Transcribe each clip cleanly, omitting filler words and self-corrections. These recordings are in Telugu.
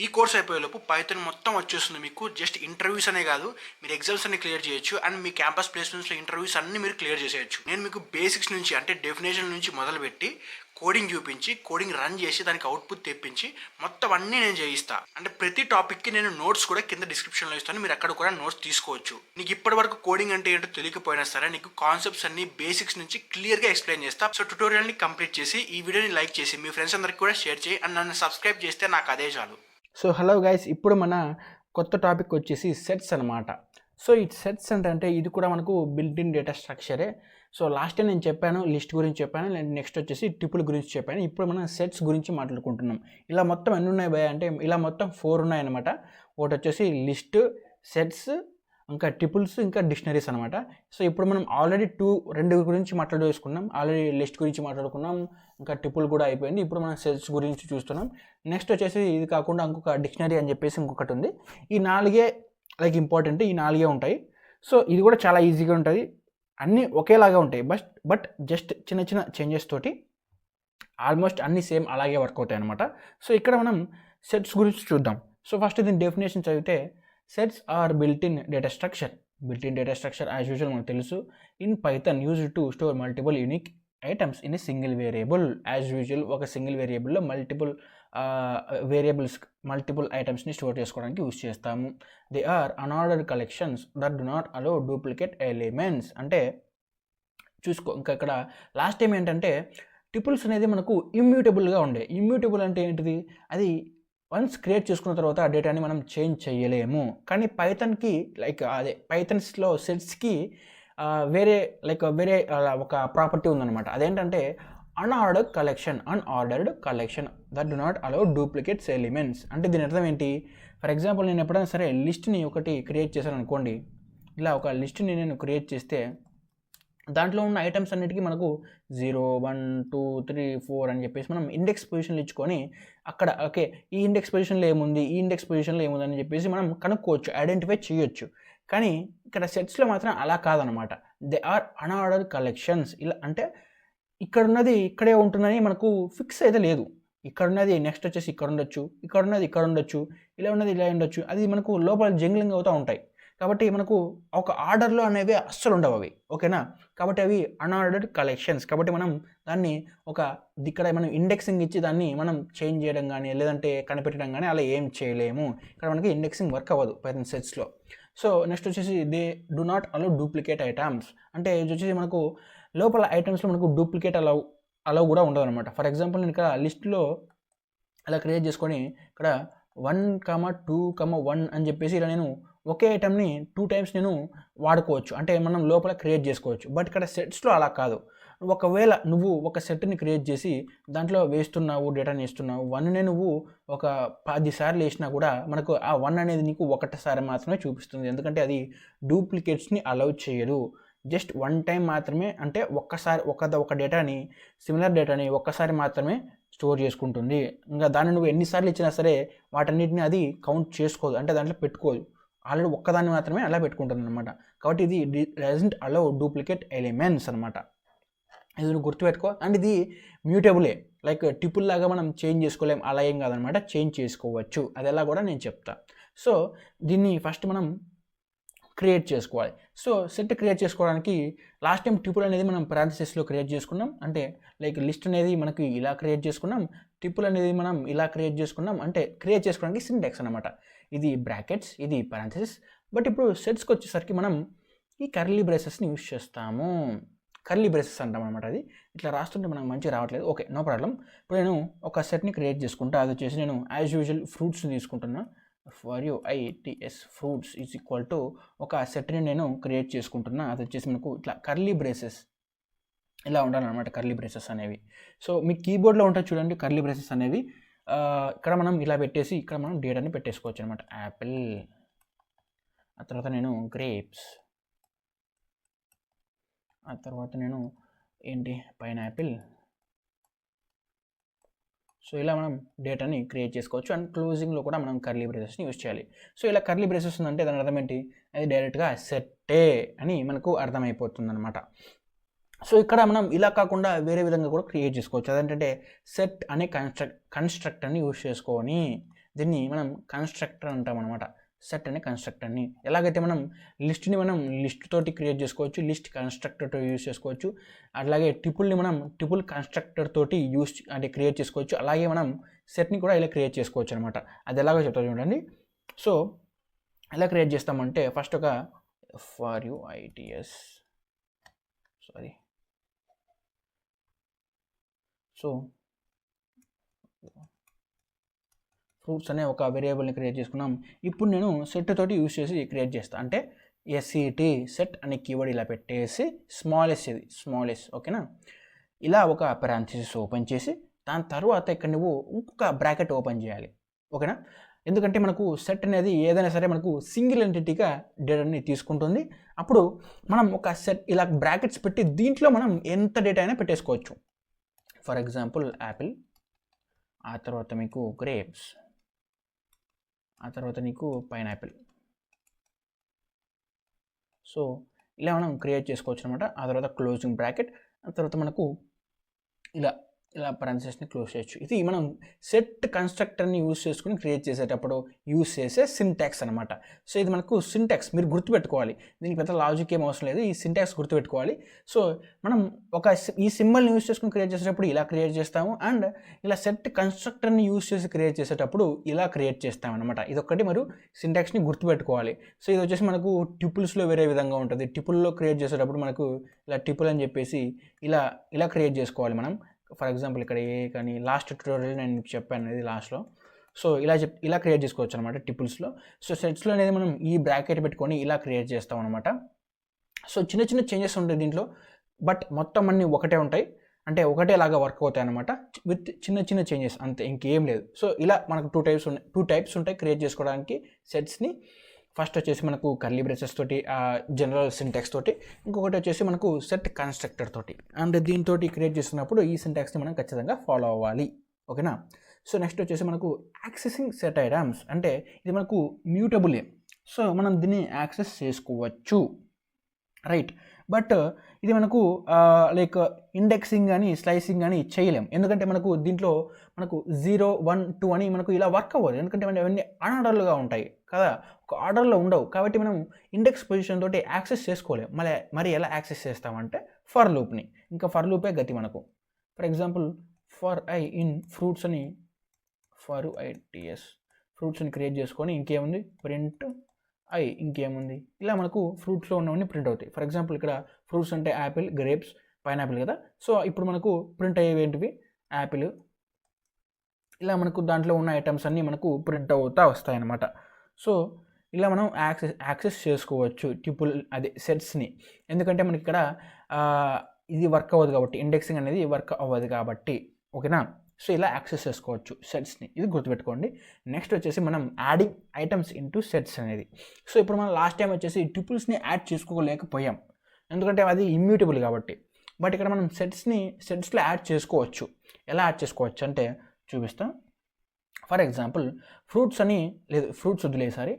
ఈ కోర్స్ అయిపోయేలోపు పైథాన్ మొత్తం వచ్చేస్తుంది మీకు. జస్ట్ ఇంటర్వ్యూస్ అనే కాదు, మీరు ఎగ్జామ్స్ అన్ని క్లియర్ చేయొచ్చు అండ్ మీ క్యాంపస్ ప్లేస్మెంట్స్లో ఇంటర్వ్యూస్ అన్ని మీరు క్లియర్ చేసేయచ్చు. నేను మీకు బేసిక్స్ నుంచి అంటే డెఫినేషన్ నుంచి మొదలుపెట్టి కోడింగ్ చూపించి, కోడింగ్ రన్ చేసి దానికి అవుట్పుట్ తెప్పించి మొత్తం అన్నీ నేను చేయిస్తా. అంటే ప్రతి టాపిక్కి నేను నోట్స్ కూడా కింద డిస్క్రిప్షన్లో ఇస్తాను, మీరు అక్కడ కూడా నోట్స్ తీసుకోవచ్చు. నీకు ఇప్పటి వరకు కోడింగ్ అంటే ఏంటో తెలియకపోయినా సరే నీకు కాన్సెప్ట్స్ అన్ని బేసిక్స్ నుంచి క్లియర్గా ఎక్స్ప్లెయిన్ చేస్తా. సో ట్యుటోరియల్ని కంప్లీట్ చేసి ఈ వీడియోని లైక్ చేసి మీ ఫ్రెండ్స్ అందరికి కూడా షేర్ చేయి అండ్ నన్ను సబ్స్క్రైబ్ చేస్తే నాకు అదే చాలు. సో హలో గైస్, ఇప్పుడు మన కొత్త టాపిక్ వచ్చేసి సెట్స్ అనమాట. సో ఈ సెట్స్ అంటే ఇది కూడా మనకు బిల్ట్ ఇన్ డేటా స్ట్రక్చరే. సో లాస్ట్ టైం నేను చెప్పాను లిస్ట్ గురించి చెప్పాను, నెక్స్ట్ వచ్చేసి ట్రిపుల్ గురించి చెప్పాను. ఇప్పుడు మనం సెట్స్ గురించి మాట్లాడుకుంటున్నాం. ఇలా మొత్తం ఎన్ని ఉన్నాయి భయ అంటే ఇలా మొత్తం 4 ఉన్నాయన్నమాట. ఒకటి వచ్చేసి లిస్ట్, సెట్స్, ఇంకా ట్రిపుల్స్, ఇంకా డిక్షనరీస్ అనమాట. సో ఇప్పుడు మనం ఆల్రెడీ రెండు గురించి మాట్లాడేసుకున్నాం. ఆల్రెడీ లిస్ట్ గురించి మాట్లాడుకున్నాం, ఇంకా ట్రిపుల్ కూడా అయిపోయింది. ఇప్పుడు మనం సెట్స్ గురించి చూస్తున్నాం. నెక్స్ట్ వచ్చేసి ఇది కాకుండా ఇంకొక డిక్షనరీ అని చెప్పేసి ఇంకొకటి ఉంది. ఈ 4 లైక్ ఇంపార్టెంట్, ఈ 4 ఉంటాయి. సో ఇది కూడా చాలా ఈజీగా ఉంటుంది, అన్నీ ఒకేలాగా ఉంటాయి. బట్ జస్ట్ చిన్న చిన్న చేంజెస్ తోటి ఆల్మోస్ట్ అన్నీ సేమ్ అలాగే వర్క్ అవుతాయి అనమాట. సో ఇక్కడ మనం సెట్స్ గురించి చూద్దాం. సో ఫస్ట్ దీని డెఫినేషన్ చదివితే, sets are built in data structure. Built in data structure as usual మనకు తెలుసు. In Python used to store multiple unique items in a single variable. As usual ఒక సింగిల్ వేరియబుల్లో మల్టిపుల్ ఐటమ్స్ని స్టోర్ చేసుకోవడానికి యూజ్ చేస్తాము. They are unordered collections that do not allow duplicate elements. అంటే చూసుకో, ఇంకా ఇక్కడ లాస్ట్ టైం ఏంటంటే ట్రిపుల్స్ అనేది మనకు ఇమ్యూటబుల్గా ఉండే. ఇమ్యూటబుల్ అంటే ఏంటిది, అది వన్స్ క్రియేట్ చేసుకున్న తర్వాత ఆ డేటాని మనం చేంజ్ చేయలేము. కానీ పైథాన్కి లైక్ అదే పైథాన్స్లో సెట్స్కి వేరే ఒక ప్రాపర్టీ ఉందన్నమాట. అదేంటంటే unordered collection that do not allow duplicates elements. అంటే దీని అర్థం ఏంటి, ఫర్ ఎగ్జాంపుల్ నేను ఎప్పుడైనా సరే లిస్ట్ని ఒకటి క్రియేట్ చేశాను అనుకోండి. ఇలా ఒక లిస్ట్ని నేను క్రియేట్ చేస్తే దాంట్లో ఉన్న ఐటమ్స్ అన్నిటికీ మనకు 0, 1, 2, 3, 4 అని చెప్పేసి మనం ఇండెక్స్ పొజిషన్లు ఇచ్చుకొని అక్కడ ఓకే ఈ ఇండెక్స్ పొజిషన్లో ఏముంది, ఈ ఇండెక్స్ పొజిషన్లో ఏముంది అని చెప్పేసి మనం కనుక్కోవచ్చు, ఐడెంటిఫై చేయొచ్చు. కానీ ఇక్కడ సెట్స్లో మాత్రం అలా కాదనమాట. They are unordered collections. ఇలా అంటే ఇక్కడ ఉన్నది ఇక్కడే ఉంటుందని మనకు ఫిక్స్ అయితే లేదు. ఇక్కడ ఉన్నది నెక్స్ట్ వచ్చేసి ఇక్కడ ఉండొచ్చు, ఇక్కడ ఉన్నది ఇక్కడ ఉండొచ్చు, ఇలా ఉన్నది ఇలా ఉండొచ్చు. అది మనకు లోపల జంగ్లింగ్ అవుతూ ఉంటాయి. కాబట్టి మనకు ఒక ఆర్డర్లో అనేవి అస్సలు ఉండవు అవి, ఓకేనా. కాబట్టి అవి అన్ఆర్డర్డ్ కలెక్షన్స్. కాబట్టి మనం దాన్ని ఇక్కడ మనం ఇండెక్సింగ్ ఇచ్చి దాన్ని మనం చేంజ్ చేయడం కానీ లేదంటే కనిపెట్టడం కానీ అలా ఏం చేయలేము. ఇక్కడ మనకి ఇండెక్సింగ్ వర్క్ అవ్వదు పైథాన్ సెట్స్లో. సో నెక్స్ట్ వచ్చేసి they do not allow duplicate items. అంటే ఇది వచ్చేసి మనకు లోపల ఐటమ్స్లో మనకు డూప్లికేట్ అలౌ కూడా ఉండదు అనమాట. ఫర్ ఎగ్జాంపుల్ నేను ఇక్కడ లిస్ట్లో అలా క్రియేట్ చేసుకొని ఇక్కడ 1, 2, 1 అని చెప్పేసి ఇలా నేను ఒకే ఐటమ్ని 2 times నేను వాడుకోవచ్చు, అంటే మనం లోపల క్రియేట్ చేసుకోవచ్చు. బట్ ఇక్కడ సెట్స్లో అలా కాదు. ఒకవేళ నువ్వు ఒక సెట్ని క్రియేట్ చేసి దాంట్లో వేస్తున్నావు, డేటాని వేస్తున్నావు, 1ని నువ్వు ఒక 10 సార్లు వేసినా కూడా మనకు ఆ 1 అనేది నీకు ఒకటిసారి మాత్రమే చూపిస్తుంది. ఎందుకంటే అది డూప్లికేట్స్ని అలౌ చేయదు. జస్ట్ 1 time మాత్రమే, అంటే ఒక్కసారి ఒక డేటాని సిమిలర్ డేటాని ఒక్కసారి మాత్రమే స్టోర్ చేసుకుంటుంది. ఇంకా దాన్ని నువ్వు ఎన్నిసార్లు ఇచ్చినా సరే వాటన్నిటిని అది కౌంట్ చేసుకోదు, అంటే దాంట్లో పెట్టుకోదు. ఆల్రెడీ ఒక్కదాన్ని మాత్రమే అలా పెట్టుకుంటుంది అనమాట. కాబట్టి ఇది డజంట్ అలౌ డూప్లికేట్ ఎలిమెంట్స్ అనమాట. ఇది నువ్వు గుర్తుపెట్టుకో. అండ్ ఇది మ్యూటబులే, లైక్ ట్రిపుల్ లాగా మనం చేంజ్ చేసుకోలేం, అలా ఏం కాదనమాట, చేంజ్ చేసుకోవచ్చు. అది ఎలా కూడా నేను చెప్తా. సో దీన్ని ఫస్ట్ మనం క్రియేట్ చేసుకోవాలి. సో సెట్ క్రియేట్ చేసుకోవడానికి లాస్ట్ టైం ట్రిపుల్ అనేది మనం పారాంథసిస్లో క్రియేట్ చేసుకున్నాం. అంటే లైక్ లిస్ట్ అనేది మనకి ఇలా క్రియేట్ చేసుకున్నాం, ట్రిపుల్ అనేది మనం ఇలా క్రియేట్ చేసుకున్నాం. అంటే క్రియేట్ చేసుకోవడానికి సింటాక్స్ అనమాట. ఇది బ్రాకెట్స్, ఇది పారాంథసిస్. బట్ ఇప్పుడు సెట్స్కి వచ్చేసరికి మనం ఈ కర్లీ బ్రేసెస్ని యూజ్ చేస్తాము. కర్లీ బ్రేసెస్ అంటాం అనమాట. అది ఇట్లా రాస్తుంటే మనకు మంచిగా రావట్లేదు, ఓకే నో ప్రాబ్లం. ఇప్పుడు నేను ఒక సెట్ని క్రియేట్ చేసుకుంటా. అది వచ్చేసి నేను యాజ్ యూజువల్ ఫ్రూట్స్ని తీసుకుంటున్నా. FRUITS fruits is equal to ఒక సెట్ని నేను క్రియేట్ చేసుకుంటున్నా. అది వచ్చేసి మనకు ఇట్లా కర్లీ బ్రేసెస్ ఇలా ఉండాలన్నమాట, కర్లీ బ్రేసెస్ అనేవి. సో మీ కీబోర్డ్లో ఉంటుంది చూడండి కర్లీ బ్రేసెస్ అనేవి. ఇక్కడ మనం ఇలా పెట్టేసి ఇక్కడ మనం డేటాని పెట్టేసుకోవచ్చు అనమాట. యాపిల్, ఆ తర్వాత నేను గ్రేప్స్, ఆ తర్వాత నేను పైనాపిల్. సో ఇలా మనం డేటాని క్రియేట్ చేసుకోవచ్చు. అండ్ క్లోజింగ్లో కూడా మనం కర్లీ బ్రేసెస్ని యూజ్ చేయాలి. సో ఇలా కర్లీ బ్రేసెస్ ఉందంటే దాని అర్థం ఏంటి, అది డైరెక్ట్గా సెట్టే అని మనకు అర్థమైపోతుంది అనమాట. సో ఇక్కడ మనం ఇలా కాకుండా వేరే విధంగా కూడా క్రియేట్ చేసుకోవచ్చు. అదేంటంటే సెట్ అనే కన్స్ట్రక్టర్ని యూజ్ చేసుకొని దీన్ని మనం కన్స్ట్రక్టర్ అంటాం అనమాట. సెట్ అనే కన్స్ట్రక్టర్ని. ఎలాగైతే మనం లిస్ట్ని మనం లిస్ట్ తోటి క్రియేట్ చేసుకోవచ్చు, లిస్ట్ కన్స్ట్రక్టర్తో యూజ్ చేసుకోవచ్చు. అట్లాగే ట్రిపుల్ని మనం ట్రిపుల్ కన్స్ట్రక్టర్ తోటి అంటే క్రియేట్ చేసుకోవచ్చు. అలాగే మనం సెట్ని కూడా ఇలా క్రియేట్ చేసుకోవచ్చు అనమాట. అది ఎలాగో చెప్తాను చూడండి. సో ఎలా క్రియేట్ చేస్తామంటే ఫస్ట్ ఒక FOR సారీ సో ఫ్రూట్స్ అనే ఒక వేరియబుల్ని క్రియేట్ చేసుకున్నాం. ఇప్పుడు నేను సెట్ తోటి యూజ్ చేసి క్రియేట్ చేస్తాను. అంటే SET సెట్ అనే కీవర్డ్ ఇలా పెట్టేసి స్మాల్ ఎస్ ఓకేనా. ఇలా ఒక పారాంథసిస్ ఓపెన్ చేసి దాని తర్వాత ఇక్కడ నువ్వు ఇంకొక బ్రాకెట్ ఓపెన్ చేయాలి ఓకేనా. ఎందుకంటే మనకు సెట్ అనేది ఏదైనా సరే మనకు సింగిల్ ఎంటిటీగా డేటాని తీసుకుంటుంది. అప్పుడు మనం ఒక సెట్ ఇలా బ్రాకెట్స్ పెట్టి దీంట్లో మనం ఎంత డేటా అయినా పెట్టేసుకోవచ్చు. ఫర్ ఎగ్జాంపుల్ యాపిల్, ఆ తర్వాత మీకు గ్రేప్స్, ఆ తర్వాత నీకు పైనాపిల్. సో ఇలా మనం క్రియేట్ చేసుకోవచ్చు అనమాట. ఆ తర్వాత క్లోజింగ్ బ్రాకెట్, ఆ తర్వాత మనకు ఇలా పారాంథసిస్ని క్లోజ్ చేయొచ్చు. ఇది మనం సెట్ కన్స్ట్రక్టర్ని యూజ్ చేసుకుని క్రియేట్ చేసేటప్పుడు యూజ్ చేసే సింటాక్స్ అనమాట. సో ఇది మనకు సింటాక్స్ మీరు గుర్తుపెట్టుకోవాలి. దీనికి పెద్ద లాజిక్ ఏం అవసరం లేదు, ఈ సింటాక్స్ గుర్తుపెట్టుకోవాలి. సో మనం ఈ సింబల్ని యూజ్ చేసుకుని క్రియేట్ చేసేటప్పుడు ఇలా క్రియేట్ చేస్తాము, అండ్ ఇలా సెట్ కన్స్ట్రక్టర్ని యూజ్ చేసి క్రియేట్ చేసేటప్పుడు ఇలా క్రియేట్ చేస్తాం అనమాట. ఇదొక్కటి మీరు సింటాక్స్ని గుర్తుపెట్టుకోవాలి. సో ఇది వచ్చేసి మనకు ట్రిపుల్స్లో వేరే విధంగా ఉంటుంది. ట్రిపుల్లో క్రియేట్ చేసేటప్పుడు మనకు ఇలా ట్రిపుల్ అని చెప్పేసి ఇలా క్రియేట్ చేసుకోవాలి మనం. ఫర్ ఎగ్జాంపుల్ ఇక్కడ కానీ లాస్ట్ ట్యూటోరియల్ నేను మీకు చెప్పాను అనేది లాస్ట్లో. సో ఇలా క్రియేట్ చేసుకోవచ్చు అనమాట ట్రిపుల్స్లో. సో సెట్స్లో అనేది మనం ఈ బ్రాకెట్ పెట్టుకొని ఇలా క్రియేట్ చేస్తాం అనమాట. సో చిన్న చేంజెస్ ఉంటాయి దీంట్లో, బట్ మొత్తం అన్నీ ఒకటే ఉంటాయి, అంటే ఒకటేలాగా వర్క్ అవుతాయి అనమాట, విత్ చిన్న చేంజెస్ అంతే, ఇంకేం లేదు. సో ఇలా మనకు టూ టైప్స్ ఉంటాయి క్రియేట్ చేసుకోవడానికి సెట్స్ని. ఫస్ట్ వచ్చేసి మనకు కర్లీ బ్రేసెస్ తోటి జనరల్ సింటాక్స్ తోటి, ఇంకొకటి వచ్చేసి మనకు సెట్ కన్స్ట్రక్టర్ తోటి. అండ్ దీంతో క్రియేట్ చేస్తున్నప్పుడు ఈ సింటాక్స్ని మనం ఖచ్చితంగా ఫాలో అవ్వాలి ఓకేనా. సో నెక్స్ట్ వచ్చేసి మనకు యాక్సెసింగ్ సెట్ ఐటమ్స్, అంటే ఇది మనకు మ్యూటబుల్. సో మనం దీన్ని యాక్సెస్ చేసుకోవచ్చు రైట్. బట్ ఇది మనకు లైక్ ఇండెక్సింగ్ కానీ స్లైసింగ్ కానీ చేయలేం. ఎందుకంటే మనకు దీంట్లో మనకు 0, 1, 2 అని మనకు ఇలా వర్క్ అవ్వదు. ఎందుకంటే మనం అవన్నీ అన్ఆర్డర్లుగా ఉంటాయి కదా, ఒక ఆర్డర్లో ఉండవు. కాబట్టి మనం ఇండెక్స్ పొజిషన్ తోటి యాక్సెస్ చేసుకోలేం. మరి ఎలా యాక్సెస్ చేస్తామంటే ఫర్ లూప్ని, ఇంకా ఫర్ లూపే గతి మనకు. For example for I in fruits అని ఫ్రూట్స్ అని క్రియేట్ చేసుకొని ఇంకేముంది ప్రింట్ ఇంకేముంది ఇలా మనకు ఫ్రూట్స్లో ఉన్నవన్నీ ప్రింట్ అవుతాయి. ఫర్ ఎగ్జాంపుల్ ఇక్కడ ఫ్రూట్స్ అంటే యాపిల్, గ్రేప్స్, పైనాపిల్ కదా. సో ఇప్పుడు మనకు ప్రింట్ అయ్యేవి ఏంటివి యాపిల్, ఇలా మనకు దాంట్లో ఉన్న ఐటమ్స్ అన్నీ మనకు ప్రింట్ అవుతూ వస్తాయి అన్నమాట. సో ఇలా మనం యాక్సెస్ చేసుకోవచ్చు ట్రిపుల్ సెట్స్ని. ఎందుకంటే మనకి ఇక్కడ ఇది వర్క్ అవ్వదు కాబట్టి, ఇండెక్సింగ్ అనేది వర్క్ అవ్వదు కాబట్టి ఓకేనా. సో ఇలా యాక్సెస్ చేసుకోవచ్చు సెట్స్ని, ఇది గుర్తుపెట్టుకోండి. నెక్స్ట్ వచ్చేసి మనం యాడింగ్ ఐటమ్స్ ఇంటూ సెట్స్ అనేది. సో ఇప్పుడు మనం లాస్ట్ టైం వచ్చేసి ట్రిపుల్స్ని యాడ్ చేసుకోలేకపోయాం, ఎందుకంటే అది ఇమ్యూటబుల్ కాబట్టి. బట్ ఇక్కడ మనం సెట్స్లో యాడ్ చేసుకోవచ్చు. ఎలా యాడ్ చేసుకోవచ్చు అంటే చూపిస్తాం. ఫర్ ఎగ్జాంపుల్ ఫ్రూట్స్ అని లేదు, ఫ్రూట్స్ వద్దులే sorry.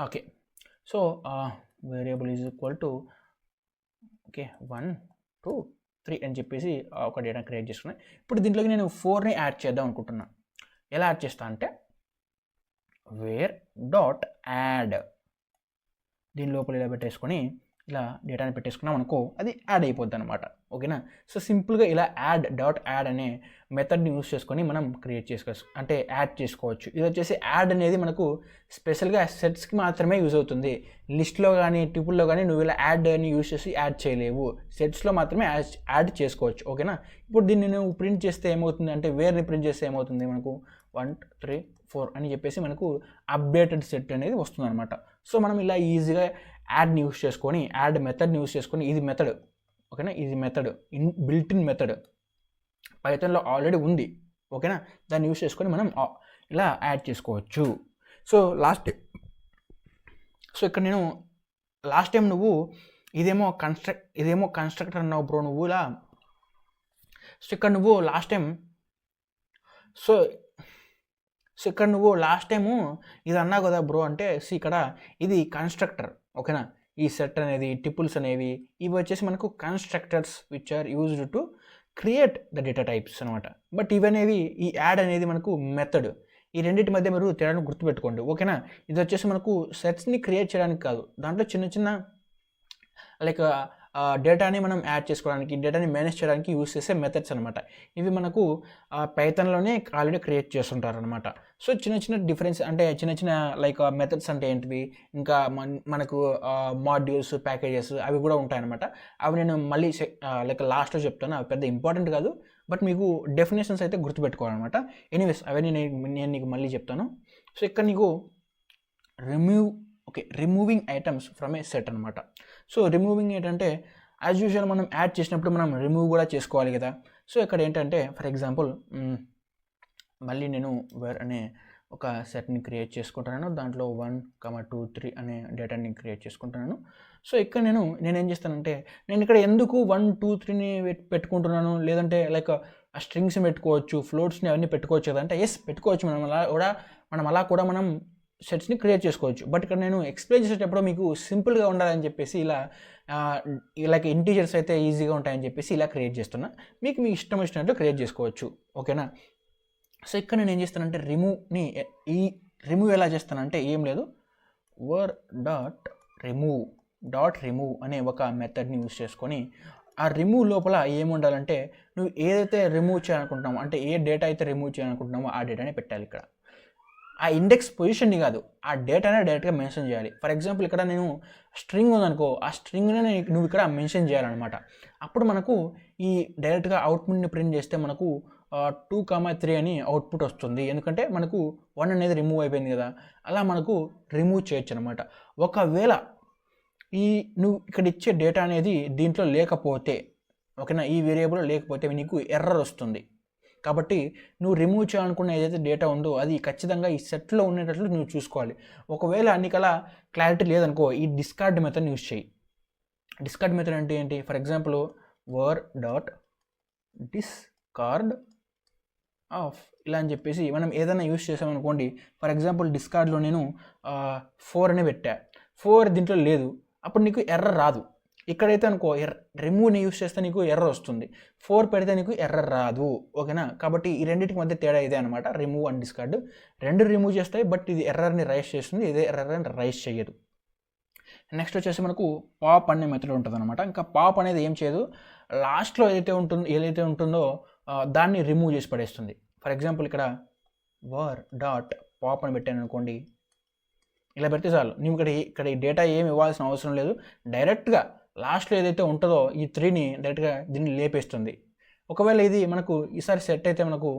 Okay, so variable is equal to 1, 2, 3 అని చెప్పేసి ఒక డేటా క్రియేట్ చేసుకున్నాను. ఇప్పుడు దీంట్లోకి నేను 4ని యాడ్ చేద్దాం అనుకుంటున్నా. ఎలా యాడ్ చేస్తా అంటే where.add దీని లోపల ఇలా పెట్టేసుకొని ఇలా డేటాని పెట్టేసుకున్నాం అనుకో, అది యాడ్ అయిపోద్ది అనమాట ఓకేనా. సో సింపుల్గా ఇలా యాడ్ అనే మెథడ్ని యూస్ చేసుకొని మనం క్రియేట్ అంటే యాడ్ చేసుకోవచ్చు. ఇది వచ్చేసి యాడ్ అనేది మనకు స్పెషల్గా సెట్స్కి మాత్రమే యూజ్ అవుతుంది. లిస్ట్లో కానీ ట్రిపుల్లో కానీ నువ్వు ఇలా యాడ్ అని యూజ్ చేసి యాడ్ చేయలేవు, సెట్స్లో మాత్రమే యాడ్ చేసుకోవచ్చు ఓకేనా. ఇప్పుడు దీన్ని నువ్వు ప్రింట్ చేస్తే ఏమవుతుంది అంటే వేర్ని ప్రింట్ చేస్తే ఏమవుతుంది మనకు 1, 2, 4 అని చెప్పేసి మనకు అప్డేటెడ్ సెట్ అనేది వస్తుంది అనమాట. సో మనం ఇలా ఈజీగా యాడ్ని యూస్ చేసుకొని, యాడ్ మెథడ్ని యూస్ చేసుకొని, ఇది మెథడ్ ఓకేనా, ఇది మెథడ్ బిల్ట్ ఇన్ మెథడ్ పైథాన్లో ఆల్రెడీ ఉంది ఓకేనా. దాన్ని యూస్ చేసుకొని మనం ఇలా యాడ్ చేసుకోవచ్చు. సో ఇక్కడ నేను లాస్ట్ టైం నువ్వు ఇదేమో కన్స్ట్రక్టర్ అన్నావు బ్రో నువ్వు ఇలా. సో ఇక్కడ నువ్వు లాస్ట్ టైము ఇది అన్నావు కదా బ్రో అంటే, ఇక్కడ ఇది కన్స్ట్రక్టర్ ఓకేనా. ఈ సెట్ అనేది ట్రిపుల్స్ అనేవి ఇవి వచ్చేసి మనకు constructors which are used to create the data types అనమాట. బట్ ఇవనేవి ఈ యాడ్ అనేది మనకు మెథడ్. ఈ రెండింటి మధ్య మీరు తేడాను గుర్తుపెట్టుకోండి, ఓకేనా. ఇది వచ్చేసి మనకు సెట్స్ని క్రియేట్ చేయడానికి కాదు, దాంట్లో చిన్న చిన్న లైక్ డేటాని మనం యాడ్ చేసుకోవడానికి, డేటాని మేనేజ్ చేయడానికి యూస్ చేసే మెథడ్స్ అనమాట. ఇవి మనకు పైథాన్లోనే ఆల్రెడీ క్రియేట్ చేస్తుంటారు అనమాట. సో చిన్న చిన్న డిఫరెన్స్ అంటే చిన్న చిన్న లైక్ మెథడ్స్ అంటే ఏంటివి, ఇంకా మనకు మాడ్యూల్స్, ప్యాకేజెస్ అవి కూడా ఉంటాయన్నమాట. అవి నేను మళ్ళీ లైక్ లాస్ట్లో చెప్తాను, అవి పెద్ద ఇంపార్టెంట్ కాదు, బట్ మీకు డెఫినేషన్స్ అయితే గుర్తుపెట్టుకోవాలన్నమాట. ఎనీవేస్ అవన్నీ నేను నీకు మళ్ళీ చెప్తాను. సో ఇక్కడ నీకు removing items from A set అనమాట. సో రిమూవింగ్ ఏంటంటే యాజ్ యూజువల్ మనం యాడ్ చేసినప్పుడు మనం రిమూవ్ కూడా చేసుకోవాలి కదా. సో ఇక్కడ ఏంటంటే ఫర్ ఎగ్జాంపుల్ మళ్ళీ నేను వేర్ అనే ఒక సెట్ని క్రియేట్ చేసుకుంటున్నాను, దాంట్లో 1, 2, 3 అనే డేటాని క్రియేట్ చేసుకుంటున్నాను. సో ఇక్కడ నేనేం చేస్తానంటే, నేను ఇక్కడ ఎందుకు 1, 2, 3ని పెట్టుకుంటున్నాను, లేదంటే లైక్ ఆ స్ట్రింగ్స్ని పెట్టుకోవచ్చు, ఫ్లోట్స్ని అవన్నీ పెట్టుకోవచ్చు కదా అంటే ఎస్ పెట్టుకోవచ్చు, మనం అలా కూడా మనం సెట్స్ని క్రియేట్ చేసుకోవచ్చు. బట్ ఇక్కడ నేను ఎక్స్ప్లెయిన్ చేసేటప్పుడు మీకు సింపుల్గా ఉండాలని చెప్పేసి ఇలా లైక్ ఇంటీజర్స్ అయితే ఈజీగా ఉంటాయని చెప్పేసి ఇలా క్రియేట్ చేస్తున్నా. మీకు మీ ఇష్టం వచ్చినట్లు క్రియేట్ చేసుకోవచ్చు, ఓకేనా. సో ఇక్కడ నేను ఏం చేస్తానంటే రిమూవ్ ఎలా చేస్తానంటే ఏం లేదు, వర్ డాట్ రిమూవ్ అనే ఒక మెథడ్ని యూస్ చేసుకొని ఆ రిమూవ్ లోపల ఏముండాలంటే నువ్వు ఏదైతే రిమూవ్ చేయాలనుకుంటున్నామో, అంటే ఏ డేటా అయితే రిమూవ్ చేయాలనుకుంటున్నామో ఆ డేటాని పెట్టాలి. ఇక్కడ ఆ ఇండెక్స్ పొజిషన్ని కాదు, ఆ డేటానే డైరెక్ట్గా మెన్షన్ చేయాలి. ఫర్ ఎగ్జాంపుల్ ఇక్కడ నేను స్ట్రింగ్ ఉందనుకో, ఆ స్ట్రింగ్నే నువ్వు ఇక్కడ మెన్షన్ చేయాలన్నమాట. అప్పుడు మనకు ఈ డైరెక్ట్గా అవుట్పుట్ని ప్రింట్ చేస్తే మనకు 2, 3 అని అవుట్పుట్ వస్తుంది, ఎందుకంటే మనకు 1 అనేది రిమూవ్ అయిపోయింది కదా. అలా మనకు రిమూవ్ చేయొచ్చు అనమాట. ఒకవేళ నువ్వు ఇక్కడ ఇచ్చే డేటా అనేది దీంట్లో లేకపోతే, ఓకేనా, ఈ వేరియబుల్ లేకపోతే నీకు ఎర్రర్ వస్తుంది. కాబట్టి నువ్వు రిమూవ్ చేయాలనుకున్న ఏదైతే డేటా ఉందో అది ఖచ్చితంగా ఈ సెట్లో ఉండేటట్లు నువ్వు చూసుకోవాలి. ఒకవేళ నీకు అలా క్లారిటీ లేదనుకో, ఈ డిస్కార్డ్ మెథడ్ని యూజ్ చేయి. డిస్కార్డ్ మెథడ్ అంటే ఏంటి, for example were dot discard of ఇలా అని చెప్పేసి మనం ఏదైనా యూజ్ చేసామనుకోండి. ఫర్ ఎగ్జాంపుల్ డిస్కార్డ్లో నేను 4 అని పెట్టా, 4 దీంట్లో లేదు, అప్పుడు నీకు ఎర్రర్ రాదు. ఇక్కడైతే అనుకో రిమూవ్ని యూస్ చేస్తే నీకు ఎర్రర్ వస్తుంది, 4 పెడితే నీకు ఎర్రర్ రాదు, ఓకేనా. కాబట్టి ఈ రెండింటికి మధ్య తేడా ఇదే అనమాట, రిమూవ్ అండ్ డిస్కార్డ్. రెండు రిమూవ్ చేస్తాయి, బట్ ఇది ఎర్రర్ని రైజ్ చేస్తుంది, ఇదే ఎర్రర్ని రైజ్ చేయదు. నెక్స్ట్ వచ్చేసి మనకు పాప్ అనే మెథడ్ ఉంటుంది అనమాట. ఇంకా పాప్ అనేది ఏం చేయదు, లాస్ట్లో ఏదైతే ఉంటుందో దాన్ని రిమూవ్ చేసి పడేస్తుంది. ఫర్ ఎగ్జాంపుల్ ఇక్కడ వర్ డాట్ పాప్ అని పెట్టాను అనుకోండి, ఇలా పెడితే చాలు, నువ్వు ఇక్కడ ఈ డేటా ఏమి ఇవ్వాల్సిన అవసరం లేదు, డైరెక్ట్గా లాస్ట్లో ఏదైతే ఉంటుందో ఈ 3ని డైరెక్ట్గా దీన్ని లేపేస్తుంది. ఒకవేళ ఇది మనకు ఈసారి సెట్ అయితే మనకు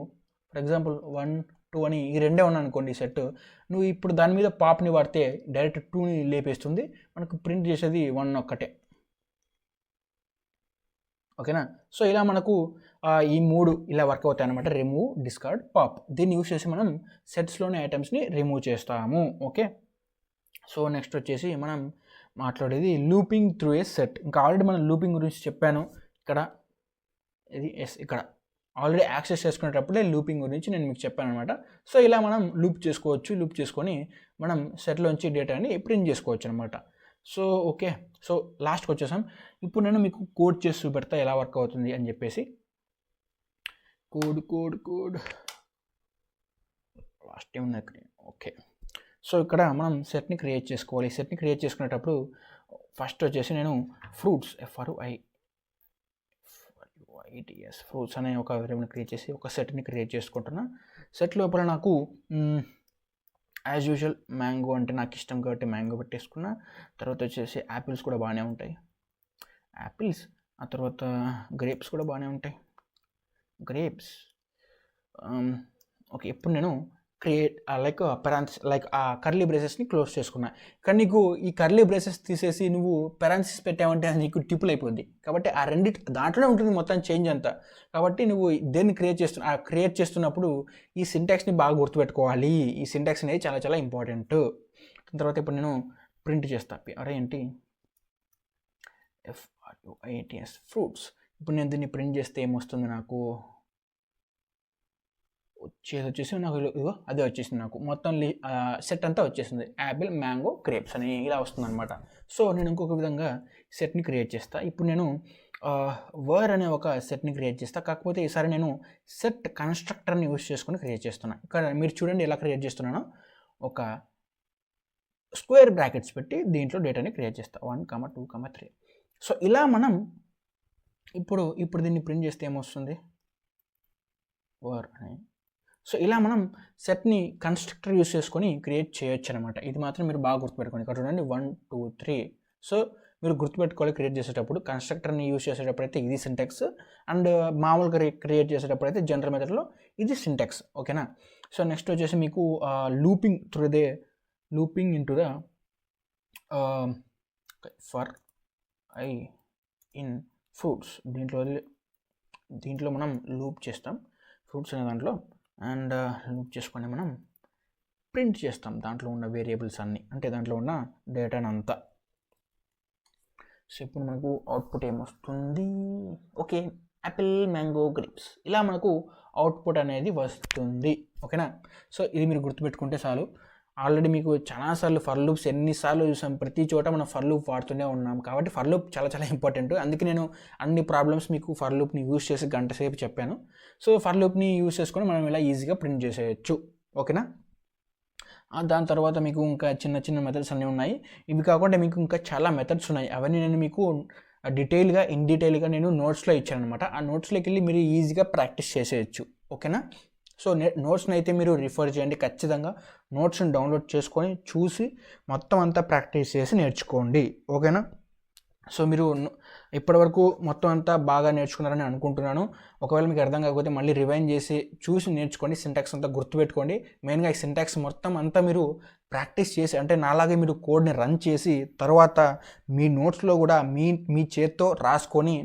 ఫర్ ఎగ్జాంపుల్ 1, 2 అని ఈ రెండే ఉన్నాయి అనుకోండి సెట్, నువ్వు ఇప్పుడు దాని మీద పాప్ని వాడితే డైరెక్ట్ 2ని లేపేస్తుంది, మనకు ప్రింట్ చేసేది 1 ఒక్కటే, ఓకేనా. సో ఇలా మనకు ఈ 3 ఇలా వర్క్ అవుతాయి అనమాట, రిమూవ్, డిస్కార్డ్, పాప్. దీన్ని యూస్ చేసి మనం సెట్స్లోని ఐటమ్స్ని రిమూవ్ చేస్తాము, ఓకే. సో నెక్స్ట్ వచ్చేసి మనం మాట్లాడేది లూపింగ్ త్రూ ఏ సెట్. ఇంకా ఆల్రెడీ మనం లూపింగ్ గురించి చెప్పాను, ఇక్కడ ఆల్రెడీ యాక్సెస్ చేసుకునేటప్పుడే లూపింగ్ గురించి నేను మీకు చెప్పాను అనమాట. సో ఇలా మనం లూప్ చేసుకొని మనం సెట్లోంచి డేటాని ప్రింట్ చేసుకోవచ్చు అనమాట. సో ఓకే, సో లాస్ట్కి వచ్చేసాం. ఇప్పుడు నేను మీకు కోడ్ చేసి చూపెడతా ఎలా వర్క్ అవుతుంది అని చెప్పేసి. Code last time okay. So ఇక్కడ మనం సెట్ని క్రియేట్ చేసుకోవాలి. సెట్ని క్రియేట్ చేసుకునేటప్పుడు ఫస్ట్ వచ్చేసి నేను ఫ్రూట్స్ ఫ్రూట్స్ అనే ఒక వేరియబుల్ని క్రియేట్ చేసి ఒక సెట్ని క్రియేట్ చేసుకుంటున్నా. సెట్ లోపల నాకు యాజ్ యూజువల్ మ్యాంగో అంటే నాకు ఇష్టం కాబట్టి మ్యాంగో పెట్టేసుకున్నా. తర్వాత వచ్చేసి యాపిల్స్ కూడా బాగానే ఉంటాయి, యాపిల్స్. ఆ తర్వాత గ్రేప్స్ కూడా బాగానే ఉంటాయి, గ్రేప్స్. ఓకే, ఇప్పుడు నేను క్రియేట్ లైక్ ఆ కర్లీ బ్రేసెస్ని క్లోజ్ చేసుకున్నా. కానీ నీకు ఈ కర్లీ బ్రేసెస్ తీసేసి నువ్వు పెరాన్సిస్ పెట్టావంటే అది నీకు టిపుల్ అయిపోద్ది. కాబట్టి ఆ దాంట్లోనే ఉంటుంది మొత్తం చేంజ్ అంతా. కాబట్టి నువ్వు దేన్ని క్రియేట్ చేస్తున్నప్పుడు ఈ సింటాక్స్ని బాగా గుర్తుపెట్టుకోవాలి. ఈ సింటాక్స్ అనేది చాలా చాలా ఇంపార్టెంట్. తర్వాత ఇప్పుడు నేను ప్రింట్ చేస్తా, ఏంటి FRUITS ఫ్రూట్స్. ఇప్పుడు నేను దీన్ని ప్రింట్ చేస్తే ఏమొస్తుంది, నాకు వచ్చేసి నాకు ఇదిగో అదే వచ్చేసింది, నాకు మొత్తం సెట్ అంతా వచ్చేసింది, యాపిల్, మ్యాంగో, గ్రేప్స్ అని ఇలా వస్తుంది అనమాట. సో నేను ఇంకొక విధంగా సెట్ని క్రియేట్ చేస్తా. ఇప్పుడు నేను వర్ అనే ఒక సెట్ని క్రియేట్ చేస్తా. కాకపోతే ఈసారి నేను సెట్ కన్స్ట్రక్టర్ని యూజ్ చేసుకొని క్రియేట్ చేస్తున్నాను. ఇక్కడ మీరు చూడండి ఎలా క్రియేట్ చేస్తున్నానో, ఒక స్క్వేర్ బ్రాకెట్స్ పెట్టి దీంట్లో డేటాని క్రియేట్ చేస్తా 1, 2, 3. సో ఇలా మనం ఇప్పుడు దీన్ని ప్రింట్ చేస్తే ఏమొస్తుంది, వర్ అని. సో ఇలా మనం సెట్ని కన్స్ట్రక్టర్ యూస్ చేసుకొని క్రియేట్ చేయొచ్చు అనమాట. ఇది మాత్రం మీరు బాగా గుర్తుపెట్టుకోండి. ఇక్కడ చూడండి 1, 2, 3. సో మీరు గుర్తుపెట్టుకోవాలి, క్రియేట్ చేసేటప్పుడు కన్స్ట్రక్టర్ని యూస్ చేసేటప్పుడు అయితే ఇది సింటాక్స్, అండ్ మామూలుగా క్రియేట్ చేసేటప్పుడు అయితే జనరల్ మెథడ్లో ఇది సింటాక్స్. ఓకేనా. సో నెక్స్ట్ వచ్చేసి మీకు looping into the for I in fruits. దీంట్లో మనం లూప్ చేస్తాం ఫ్రూట్స్ అనే దాంట్లో, అండ్ లూప్ చేసుకొని మనం ప్రింట్ చేస్తాం దాంట్లో ఉన్న వేరియబుల్స్ అన్నీ, అంటే దాంట్లో ఉన్న డేటాని అంతా. సో ఇప్పుడు మనకు అవుట్పుట్ ఏమొస్తుంది, ఓకే, యాపిల్, మ్యాంగో, గ్రేప్స్, ఇలా మనకు అవుట్పుట్ అనేది వస్తుంది. ఓకేనా. సో ఇది మీరు గుర్తుపెట్టుకుంటే చాలు. ఆల్రెడీ మీకు చాలాసార్లు ఫర్ లూప్స్ ఎన్నిసార్లు చూసాం, ప్రతి చోట మనం ఫర్ లూప్ వాడుతూనే ఉన్నాం. కాబట్టి ఫర్ లూప్ చాలా చాలా ఇంపార్టెంట్. అందుకే నేను అన్ని ప్రాబ్లమ్స్ మీకు ఫర్ లూప్ని యూజ్ చేసి గంట సేపు చెప్పాను. సో ఫర్ లూప్ని యూజ్ చేసుకొని మనం ఇలా ఈజీగా ప్రింట్ చేసేయచ్చు. ఓకేనా. దాని తర్వాత మీకు ఇంకా చిన్న చిన్న మెథడ్స్ అన్నీ ఉన్నాయి. ఇవి కాకుండా మీకు ఇంకా చాలా మెథడ్స్ ఉన్నాయి. అవన్నీ నేను మీకు ఇన్ డీటెయిల్గా నేను నోట్స్లో ఇచ్చాను అనమాట. ఆ నోట్స్లోకి వెళ్ళి మీరు ఈజీగా ప్రాక్టీస్ చేసేయచ్చు. ఓకేనా. సో నోట్స్ని అయితే మీరు రిఫర్ చేయండి. ఖచ్చితంగా నోట్స్ని డౌన్లోడ్ చేసుకొని చూసి మొత్తం అంతా ప్రాక్టీస్ చేసి నేర్చుకోండి. ఓకేనా. సో మీరు ఇప్పటివరకు మొత్తం అంతా బాగా నేర్చుకున్నారని అనుకుంటున్నాను. ఒకవేళ మీకు అర్థం కాకపోతే మళ్ళీ రివైండ్ చేసి చూసి నేర్చుకోండి. సింటాక్స్ అంతా గుర్తుపెట్టుకోండి. మెయిన్గా ఈ సింటాక్స్ మొత్తం అంతా మీరు ప్రాక్టీస్ చేసి, అంటే నాలాగే మీరు కోడ్ని రన్ చేసి తర్వాత మీ నోట్స్లో కూడా మీ చేత్తో రాసుకొని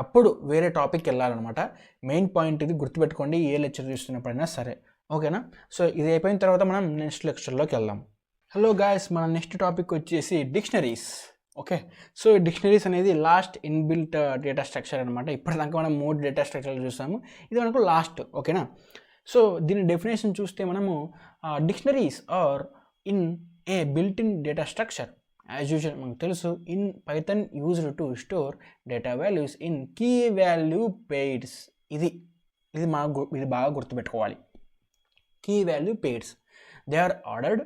అప్పుడు వేరే టాపిక్కి వెళ్ళాలన్నమాట. మెయిన్ పాయింట్ ఇది గుర్తుపెట్టుకోండి ఏ లెక్చర్ చూస్తున్నప్పుడైనా సరే. ఓకేనా. సో ఇది అయిపోయిన తర్వాత మనం నెక్స్ట్ లెక్చర్లోకి వెళ్దాం. హలో గాయస్, మన నెక్స్ట్ టాపిక్ వచ్చేసి డిక్షనరీస్. ఓకే. సో డిక్షనరీస్ అనేది లాస్ట్ ఇన్బిల్ట్ డేటా స్ట్రక్చర్ అనమాట. ఇప్పటిదాకా మనం 3 డేటా స్ట్రక్చర్లు చూసాము, ఇది మనకు లాస్ట్. ఓకేనా. సో దీని డెఫినేషన్ చూస్తే మనము dictionaries are in a built in data structure. As usual మనకు తెలుసు, in Python used to store data values in key value pairs. ఇది బాగా గుర్తుపెట్టుకోవాలి. Key value pairs, they are ordered,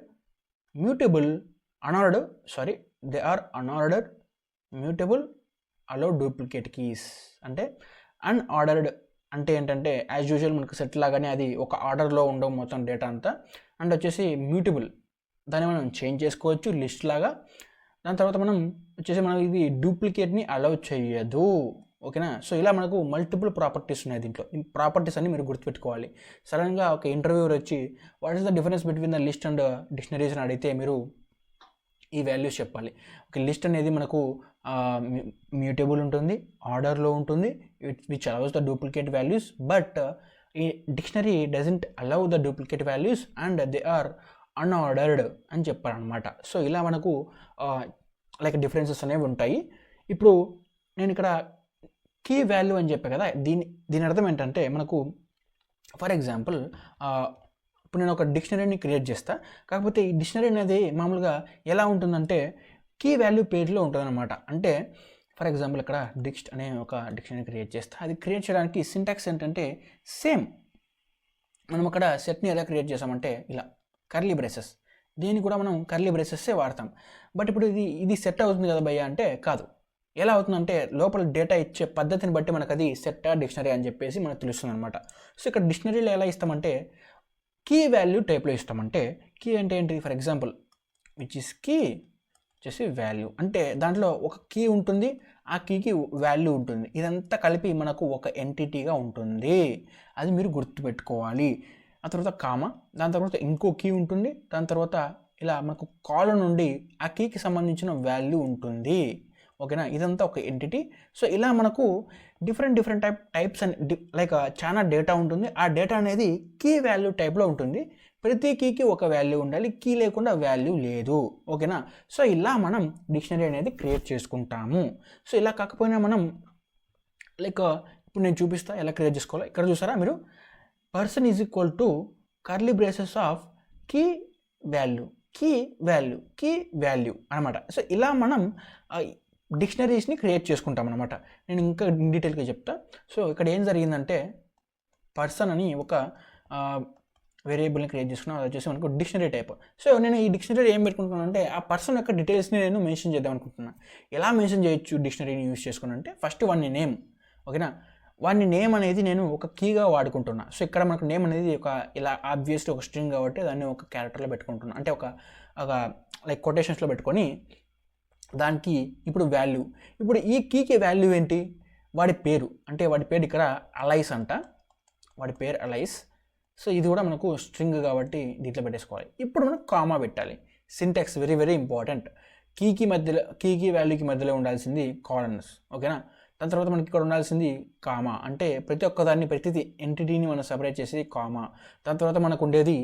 mutable, they are unordered, mutable, allow duplicate keys. అంటే అన్ఆర్డర్డ్ అంటే ఏంటంటే యాజ్ యూజువల్ మనకు సెట్ లాగానే అది ఒక ఆర్డర్లో ఉండవు మొత్తం డేటా అంతా. అండ్ వచ్చేసి మ్యూటబుల్, దాన్ని మనం చేంజ్ చేసుకోవచ్చు లిస్ట్ లాగా. దాని తర్వాత మనం ఇది డూప్లికేట్ని అలౌ చేయదు. ఓకేనా. సో ఇలా మనకు మల్టిపుల్ ప్రాపర్టీస్ ఉన్నాయి దీంట్లో. ఈ ప్రాపర్టీస్ అన్ని మీరు గుర్తుపెట్టుకోవాలి. సడన్గా ఒక ఇంటర్వ్యూర్ వచ్చి what is the difference between the list and dictionaries అని అడిగితే మీరు ఈ వాల్యూస్ చెప్పాలి. ఒక లిస్ట్ అనేది మనకు మ్యూటబుల్ ఉంటుంది, ఆర్డర్లో ఉంటుంది, which allows the duplicate values, but ఈ dictionary doesn't allow the duplicate values and they are unordered అని చెప్పారనమాట. సో ఇలా మనకు లైక్ డిఫరెన్సెస్ అనేవి ఉంటాయి. ఇప్పుడు నేను ఇక్కడ కీ వాల్యూ అని చెప్పాను కదా, దీని అర్థం ఏంటంటే మనకు ఫర్ ఎగ్జాంపుల్ ఇప్పుడు నేను ఒక డిక్షనరీని క్రియేట్ చేస్తా. కాకపోతే ఈ డిక్షనరీ అనేది మామూలుగా ఎలా ఉంటుందంటే కీ వాల్యూ పేజ్లో ఉంటుందన్నమాట. అంటే ఫర్ ఎగ్జాంపుల్ ఇక్కడ డిక్స్ట్ అనే ఒక డిక్షనరీ క్రియేట్ చేస్తా. అది క్రియేట్ చేయడానికి సింటాక్స్ ఏంటంటే సేమ్. మనం అక్కడ సెట్ని ఎలా క్రియేట్ చేసామంటే ఇలా కర్లీ బ్రేసెస్, దీన్ని కూడా మనం కర్లీ బ్రేసెస్సే వాడతాం. బట్ ఇప్పుడు ఇది సెట్ అవుతుంది కదా భయ్య అంటే కాదు. ఎలా అవుతుందంటే లోపల డేటా ఇచ్చే పద్ధతిని బట్టి మనకు అది సెట్ డిక్షనరీ అని చెప్పేసి మనకు తెలుస్తుంది అనమాట. సో ఇక్కడ డిక్షనరీలో ఎలా ఇస్తామంటే కీ వాల్యూ టైప్లో ఇస్తామంటే, కీ అంటే ఏంటి, for example which is key వచ్చేసి వాల్యూ, అంటే దాంట్లో ఒక కీ ఉంటుంది, ఆ కీకి వాల్యూ ఉంటుంది, ఇదంతా కలిపి మనకు ఒక ఎంటిటీగా ఉంటుంది. అది మీరు గుర్తుపెట్టుకోవాలి. ఆ తర్వాత కామా, దాని తర్వాత ఇంకో కీ ఉంటుంది, దాని తర్వాత ఇలా మనకు కాలమ్ నుండి ఆ కీకి సంబంధించిన వాల్యూ ఉంటుంది. ఓకేనా. ఇదంతా ఒక ఎంటిటీ. సో ఇలా మనకు డిఫరెంట్ టైప్స్ అండ్ లైక్ చాలా డేటా ఉంటుంది. ఆ డేటా అనేది కీ వాల్యూ టైప్లో ఉంటుంది. ప్రతి కీకి ఒక వాల్యూ ఉండాలి, కీ లేకుండా వాల్యూ లేదు. ఓకేనా. సో ఇలా మనం డిక్షనరీ అనేది క్రియేట్ చేసుకుంటాము. సో ఇలా కాకపోయినా మనం లైక్ ఇప్పుడు నేను చూపిస్తా ఎలా క్రియేట్ చేసుకోవాలో. ఇక్కడ చూసారా మీరు, person is equal to curly braces of key value అనమాట. సో ఇలా మనం డిక్షనరీస్ని క్రియేట్ చేసుకుంటాం అనమాట. నేను ఇంకా డీటెయిల్గా చెప్తా. సో ఇక్కడ ఏం జరిగిందంటే పర్సన్ అని ఒక వేరియబుల్ని క్రియేట్ చేసుకున్నాను. అది వచ్చేసి మనకు డిక్షనరీ టైప్. సో నేను ఈ డిక్షనరీ ఏం పెట్టుకుంటున్నాను అంటే ఆ పర్సన్ యొక్క డీటెయిల్స్ని నేను మెన్షన్ చేద్దాం అనుకుంటున్నాను. ఎలా మెన్షన్ చేయొచ్చు డిక్షనరీని యూజ్ చేసుకుని అంటే ఫస్ట్ వాడిని నేమ్, ఓకేనా. వాడిని నేమ్ అనేది నేను ఒక కీగా వాడుకుంటున్నా. సో ఇక్కడ మనకు నేమ్ అనేది ఒక ఇలా ఆబ్వియస్లీ ఒక స్ట్రింగ్ కాబట్టి దాన్ని ఒక క్యారెక్టర్లో పెట్టుకుంటున్నాను. అంటే ఒక లైక్ కొటేషన్స్లో పెట్టుకొని దానికి ఇప్పుడు వాల్యూ, ఇప్పుడు ఈ కీకి వాల్యూ ఏంటి, వాడి పేరు. అంటే వాడి పేరు ఇక్కడ అలైస్ అంట, వాడి పేరు అలైస్. సో ఇది కూడా మనకు స్ట్రింగ్ కాబట్టి దీంట్లో పెట్టేసుకోవాలి. ఇప్పుడు మనం కామా పెట్టాలి. Syntax very very important. కీకి వాల్యూకి మధ్యలో ఉండాల్సింది కాలన్స్, ఓకేనా. దాని తర్వాత మనకి ఇక్కడ ఉండాల్సింది కామా, అంటే ప్రతి ఎంటిటీని మనం సపరేట్ చేసి కామా. దాని తర్వాత మనకు ఉండేది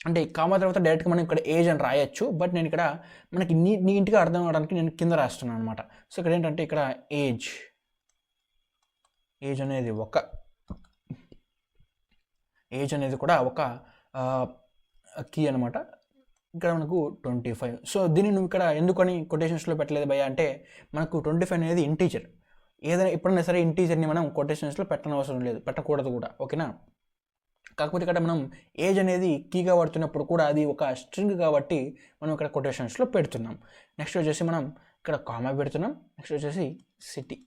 అంటే కామా తర్వాత డైరెక్ట్గా మనం ఇక్కడ ఏజ్ అని రాయొచ్చు. బట్ నేను ఇక్కడ మనకి నీట్గా అర్థం అవడానికి నేను కింద రాస్తున్నాను అనమాట. సో ఇక్కడ ఏంటంటే ఇక్కడ ఏజ్ అనేది కూడా ఒక కీ అనమాట. ఇక్కడ మనకు 25. సో దీన్ని నువ్వు ఇక్కడ ఎందుకని కొటేషన్స్లో పెట్టలేదు భయ్య అంటే మనకు 25 అనేది ఇంటీజర్. ఏదైనా ఎప్పుడైనా సరే ఇంటీజర్ని మనం కొటేషన్స్లో పెట్టనవసరం లేదు, పెట్టకూడదు కూడా, ఓకేనా. కాకపోతే ఇక్కడ మనం ఏజ్ అనేది కీగా వాడుతున్నప్పుడు కూడా అది ఒక స్ట్రింగ్ కాబట్టి మనం ఇక్కడ కొటేషన్స్లో పెడుతున్నాం. నెక్స్ట్ వచ్చేసి మనం ఇక్కడ కామా పెడుతున్నాం. నెక్స్ట్ వచ్చేసి సిటీ,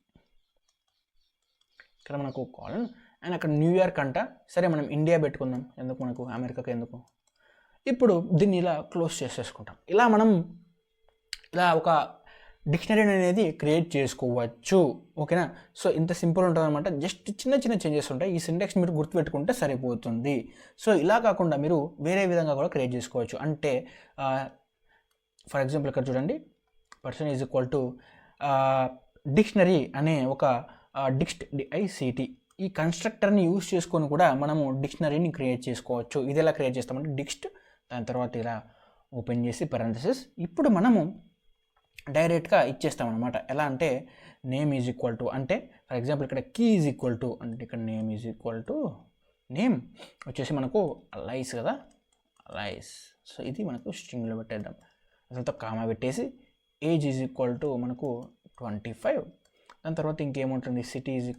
ఇక్కడ మనకు కాలన్. అండ్ అక్కడ న్యూయార్క్ అంట. సరే మనం ఇండియా పెట్టుకుందాం, ఎందుకు మనకు అమెరికాకి ఎందుకు. ఇప్పుడు దీన్ని ఇలా క్లోజ్ చేసేసుకుంటాం. ఇలా ఒక డిక్షనరీ అనేది క్రియేట్ చేసుకోవచ్చు, ఓకేనా. సో ఇంత సింపుల్ ఉంటుంది అనమాట. జస్ట్ చిన్న చేంజెస్ ఉంటాయి. ఈ సింటాక్స్ మీరు గుర్తుపెట్టుకుంటే సరిపోతుంది. సో ఇలా కాకుండా మీరు వేరే విధంగా కూడా క్రియేట్ చేసుకోవచ్చు. అంటే ఫర్ ఎగ్జాంపుల్ ఇక్కడ చూడండి, person is equal to dictionary అనే ఒక DICT ఈ కన్స్ట్రక్టర్ని యూజ్ చేసుకొని కూడా మనము డిక్షనరీని క్రియేట్ చేసుకోవచ్చు. ఇది ఎలా క్రియేట్ చేస్తామంటే డిక్స్ట్, దాని తర్వాత ఇలా ఓపెన్ చేసి parenthesis. ఇప్పుడు మనము డైరెక్ట్గా ఇచ్చేస్తామన్నమాట. ఎలా అంటే నేమ్ ఈజ్ ఈక్వల్ టు, అంటే ఫర్ ఎగ్జాంపుల్ ఇక్కడ కీ ఈజ్ ఈక్వల్ టు, అంటే ఇక్కడ name is equal to name వచ్చేసి మనకు లైస్ కదా, లైస్. సో ఇది మనకు స్ట్రింగ్లో పెట్టేద్దాం. అదంతా కామా పెట్టేసి ఏజ్ ఈజ్ ఈక్వల్ టు మనకు 25. దాని తర్వాత ఇంకేముంటుంది, city is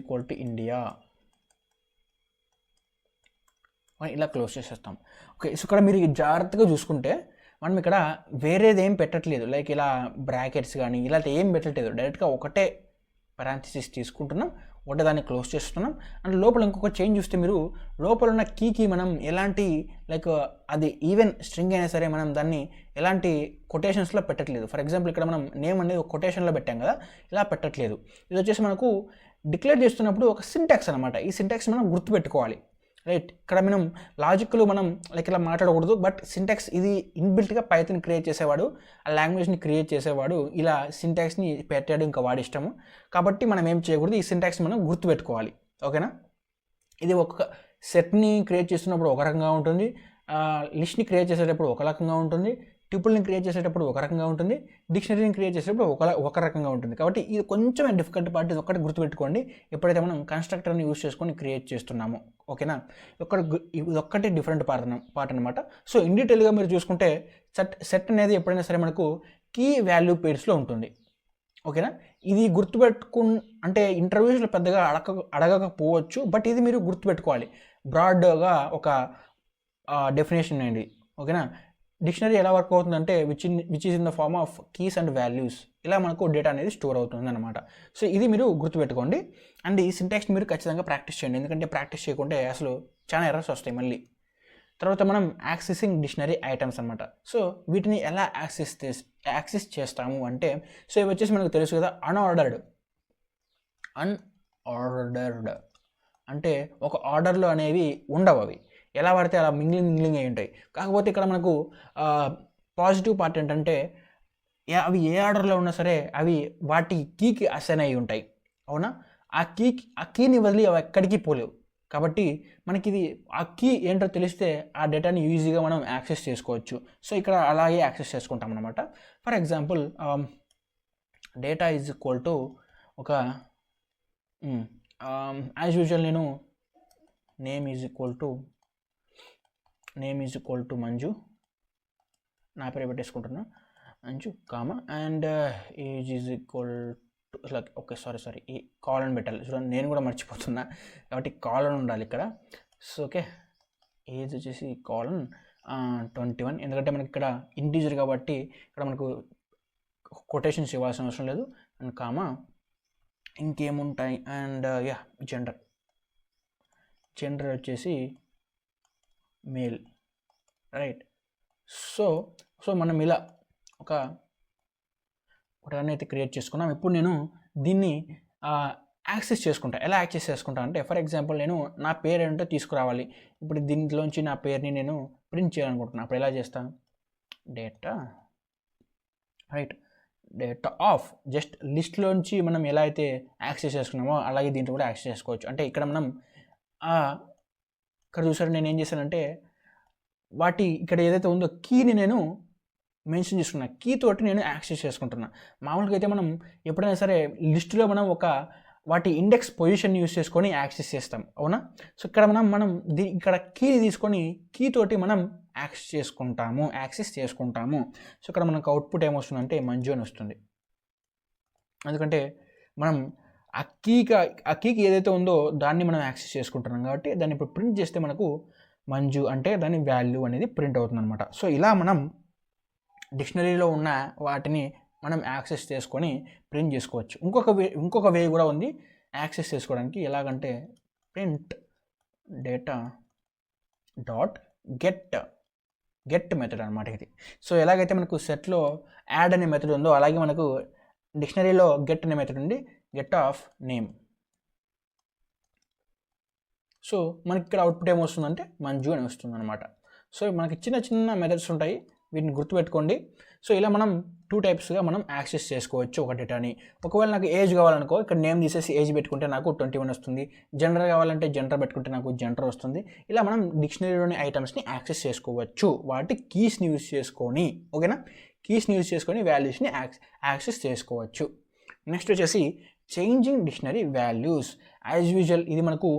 equal to India. ఇలా క్లోజ్ చేసేస్తాం. ఓకే. సో ఇక్కడ మీరు జాగ్రత్తగా చూసుకుంటే మనం ఇక్కడ వేరేది ఏం పెట్టట్లేదు, లైక్ ఇలా బ్రాకెట్స్ కానీ ఇలా ఏం పెట్టట్లేదు. డైరెక్ట్గా ఒకటే పారాంథసిస్ తీసుకుంటున్నాం, ఒకటే దాన్ని క్లోజ్ చేస్తున్నాం. అండ్ లోపల ఇంకొక చేంజ్ చూస్తే మీరు లోపల ఉన్న కీకి మనం ఎలాంటి లైక్ అది ఈవెన్ స్ట్రింగ్ అయినా సరే మనం దాన్ని ఎలాంటి కొటేషన్స్లో పెట్టట్లేదు. ఫర్ ఎగ్జాంపుల్ ఇక్కడ మనం నేమ్ అనేది ఒక కొటేషన్లో పెట్టాం కదా, ఇలా పెట్టట్లేదు. ఇది వచ్చేసి మనకు డిక్లేర్ చేస్తున్నప్పుడు ఒక సింటాక్స్ అనమాట. ఈ సింటాక్స్ మనం గుర్తుపెట్టుకోవాలి, రైట్. ఇక్కడ మనం లాజిక్లు మనం లైక్ ఇలా మాట్లాడకూడదు. బట్ సింటాక్స్ ఇది ఇన్బిల్ట్గా పైథాన్ క్రియేట్ చేసేవాడు, ఆ లాంగ్వేజ్ని క్రియేట్ చేసేవాడు ఇలా సింటాక్స్ని పెట్టాడు, ఇంకా వాడి ఇష్టము. కాబట్టి మనం ఏం చేయకూడదు, ఈ సింటాక్స్ మనం గుర్తుపెట్టుకోవాలి, ఓకేనా. ఇది ఒక సెట్ని క్రియేట్ చేస్తున్నప్పుడు ఒక రకంగా ఉంటుంది, లిస్ట్ని క్రియేట్ చేసేటప్పుడు ఒక రకంగా ఉంటుంది, ట్యూపుల్ని క్రియేట్ చేసేటప్పుడు ఒక రకంగా ఉంటుంది, డిక్షనరీని క్రియేట్ చేసేటప్పుడు ఒక రకంగా ఉంటుంది. కాబట్టి ఇది కొంచెం డిఫికల్ట్ పార్ట్, ఇది ఒకటి గుర్తుపెట్టుకోండి ఎప్పుడైతే మనం కన్స్ట్రక్టర్ని యూజ్ చేసుకొని క్రియేట్ చేస్తున్నామో, ఓకేనా. ఇది ఒక్కటి డిఫరెంట్ పార్ట్ అనమాట. సో ఇన్ డీటెయిల్గా మీరు చూసుకుంటే సెట్ అనేది ఎప్పుడైనా సరే మనకు కీ వాల్యూ పేర్స్లో ఉంటుంది, ఓకేనా. ఇది అంటే ఇంటర్వ్యూస్లో పెద్దగా అడగకపోవచ్చు, బట్ ఇది మీరు గుర్తుపెట్టుకోవాలి. బ్రాడ్గా ఒక డెఫినేషన్ అండి, ఓకేనా. డిక్షనరీ ఎలా వర్క్ అవుతుందంటే which is in the form of keys and values, ఇలా మనకు డేటా అనేది స్టోర్ అవుతుంది అనమాట. సో ఇది మీరు గుర్తుపెట్టుకోండి. అండ్ ఈ సింటాక్స్ మీరు ఖచ్చితంగా ప్రాక్టీస్ చేయండి, ఎందుకంటే ప్రాక్టీస్ చేయకుంటే అసలు చాలా ఎర్రర్స్ వస్తాయి మళ్ళీ. తర్వాత మనం యాక్సెసింగ్ డిక్షనరీ ఐటమ్స్ అనమాట. సో వీటిని ఎలా యాక్సెస్ చేస్తాము అంటే, సో ఇవి వచ్చేసి మనకు తెలుసు కదా, అన్ఆర్డర్డ్ అంటే ఒక ఆర్డర్లో అనేవి ఉండవు, అవి ఎలా పడితే అలా మింగ్లింగ్ అయి ఉంటాయి. కాకపోతే ఇక్కడ మనకు పాజిటివ్ పార్ట్ ఏంటంటే అవి ఏ ఆర్డర్లో ఉన్నా సరే అవి వాటి కీకి అసైన్ అయి ఉంటాయి, అవునా. ఆ కీని వదిలి అవి ఎక్కడికి పోలేవు. కాబట్టి మనకి ఇది ఆ కీ ఏంటో తెలిస్తే ఆ డేటాని ఈజీగా మనం యాక్సెస్ చేసుకోవచ్చు. సో ఇక్కడ అలాగే యాక్సెస్ చేసుకుంటాం అనమాట. For example data is equal to ఒక యాజ్ యూజువల్ నేను name is equal to Manju, నా పేరు పెట్టేసుకుంటున్నా. అంచు comma and age is equal to like okay sorry ఈ కాలన్ పెట్టాలి. చూడండి నేను కూడా మర్చిపోతున్నా, కాబట్టి కాలన్ ఉండాలి ఇక్కడ. సో ఓకే, ఏజ్ వచ్చేసి కాలన్ 21, ఎందుకంటే మనకి ఇక్కడ ఇంటీజర్ కాబట్టి ఇక్కడ మనకు కొటేషన్స్ ఇవ్వాల్సిన అవసరం లేదు. అండ్ కామా ఇంకేముంటాయి, అండ్ యా జెండర్ వచ్చేసి మేల్, రైట్. సో మనం ఇలా ఒకటనైతే క్రియేట్ చేసుకున్నాం. ఇప్పుడు నేను దీన్ని యాక్సెస్ చేసుకుంటా. ఎలా యాక్సెస్ చేసుకుంటా అంటే, ఫర్ ఎగ్జాంపుల్ నేను నా పేరు ఏంటో తీసుకురావాలి. ఇప్పుడు దీంట్లోంచి నా పేరుని నేను ప్రింట్ చేయాలనుకుంటున్నాను. అప్పుడు ఎలా చేస్తాను, డేటా ఆఫ్ జస్ట్ లిస్ట్లోంచి మనం ఎలా అయితే యాక్సెస్ చేసుకున్నామో అలాగే దీంట్లో కూడా యాక్సెస్ చేసుకోవచ్చు. అంటే ఇక్కడ మనం ఇక్కడ చూసారు నేను ఏం చేశానంటే, ఇక్కడ ఏదైతే ఉందో కీని నేను మెన్షన్ చేసుకున్నా, కీ తోటి నేను యాక్సెస్ చేసుకుంటున్నా. మామూలుగా అయితే మనం ఎప్పుడైనా సరే లిస్టులో మనం వాటి ఇండెక్స్ పొజిషన్ యూస్ చేసుకొని యాక్సెస్ చేస్తాం, అవునా. సో ఇక్కడ మనం ఇక్కడ కీని తీసుకొని కీ తోటి మనం యాక్సెస్ చేసుకుంటాము. సో ఇక్కడ మనకు అవుట్పుట్ ఏమొస్తుందంటే మంజు అని వస్తుంది. ఎందుకంటే మనం ఆ కీకి ఏదైతే ఉందో దాన్ని మనం యాక్సెస్ చేసుకుంటున్నాం కాబట్టి దాన్ని ఇప్పుడు ప్రింట్ చేస్తే మనకు మంజు అంటే దాని వాల్యూ అనేది ప్రింట్ అవుతుంది అనమాట. సో ఇలా మనం డిక్షనరీలో ఉన్న వాటిని మనం యాక్సెస్ చేసుకొని ప్రింట్ చేసుకోవచ్చు. ఇంకొక వే కూడా ఉంది యాక్సెస్ చేసుకోవడానికి. ఎలాగంటే print data dot get method అనమాట ఇది. సో ఎలాగైతే మనకు సెట్లో యాడ్ అనే మెథడ్ ఉందో అలాగే మనకు డిక్షనరీలో గెట్ అనే మెథడ్ ఉంది, గెట్ ఆఫ్ నేమ్. సో మనకి ఇక్కడ అవుట్పుట్ ఏమొస్తుందంటే మంజు అని వస్తుంది అనమాట. సో మనకి చిన్న మెథడ్స్ ఉంటాయి, వీటిని గుర్తుపెట్టుకోండి. సో ఇలా మనం 2 టైప్స్గా మనం యాక్సెస్ చేసుకోవచ్చు ఒక డేటాని. ఒకవేళ నాకు ఏజ్ కావాలనుకో, ఇక్కడ నేమ్ తీసేసి ఏజ్ పెట్టుకుంటే నాకు 21 వస్తుంది. జెండర్ కావాలంటే జెండర్ పెట్టుకుంటే నాకు జెండర్ వస్తుంది. ఇలా మనం డిక్షనరీలోని ఐటమ్స్ని యాక్సెస్ చేసుకోవచ్చు వాటి కీస్ని యూజ్ చేసుకొని, ఓకేనా. కీస్ని యూజ్ చేసుకొని వాల్యూస్ని యాక్సెస్ చేసుకోవచ్చు. నెక్స్ట్ వచ్చేసి changing dictionary values. As usual ఇది మనకు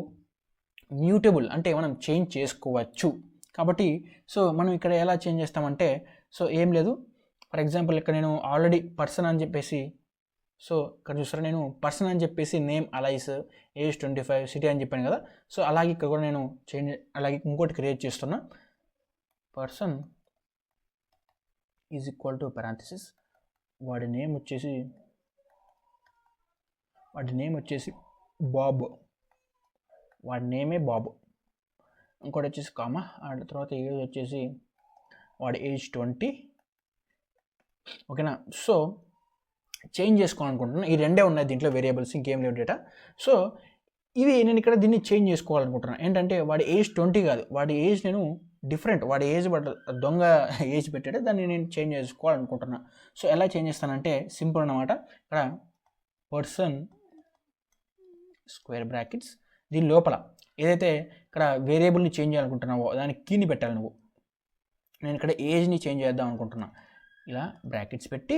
మ్యూటబుల్, అంటే మనం చేంజ్ చేసుకోవచ్చు. కాబట్టి సో మనం ఇక్కడ ఎలా చేంజ్ చేస్తామంటే, సో ఏం లేదు, ఫర్ ఎగ్జాంపుల్ ఇక్కడ నేను ఆల్రెడీ పర్సన్ అని చెప్పేసి, సో ఇక్కడ చూసారా నేను పర్సన్ అని చెప్పేసి నేమ్ అలైస్, ఏజ్ 25, సిటీ అని చెప్పాను కదా. సో అలాగే ఇక్కడ కూడా నేను అలాగే ఇంకోటి క్రియేట్ చేస్తున్నా, person is equal to parenthesis, వాడి నేమ్ వచ్చేసి బాబు, వాడి నేమే బాబు. ఇంకోటి వచ్చేసి కామా, ఆ తర్వాత ఏజ్ వచ్చేసి వాడి ఏజ్ 20, ఓకేనా. సో చేంజ్ చేసుకోవాలనుకుంటున్నాను. ఈ రెండే ఉన్నాయి దీంట్లో వేరియబుల్స్, ఇంకేం లేవు డేటా. సో ఇవి నేను ఇక్కడ దీన్ని చేంజ్ చేసుకోవాలనుకుంటున్నాను. ఏంటంటే వాడి ఏజ్ 20 కాదు, వాడి ఏజ్ నేను డిఫరెంట్, వాడి ఏజ్ దొంగ ఏజ్ పెట్టాడు, దాన్ని నేను చేంజ్ చేసుకోవాలనుకుంటున్నాను. సో ఎలా చేంజ్ చేస్తానంటే సింపుల్ అన్నమాట. ఇక్కడ పర్సన్ స్క్వేర్ బ్రాకెట్స్, దీని లోపల ఏదైతే ఇక్కడ వేరియబుల్ని చేంజ్ చేయాలనుకుంటున్నావో దానికి కీని పెట్టాలి నువ్వు. నేను ఇక్కడ ఏజ్ని చేంజ్ చేద్దాం అనుకుంటున్నా, ఇలా బ్రాకెట్స్ పెట్టి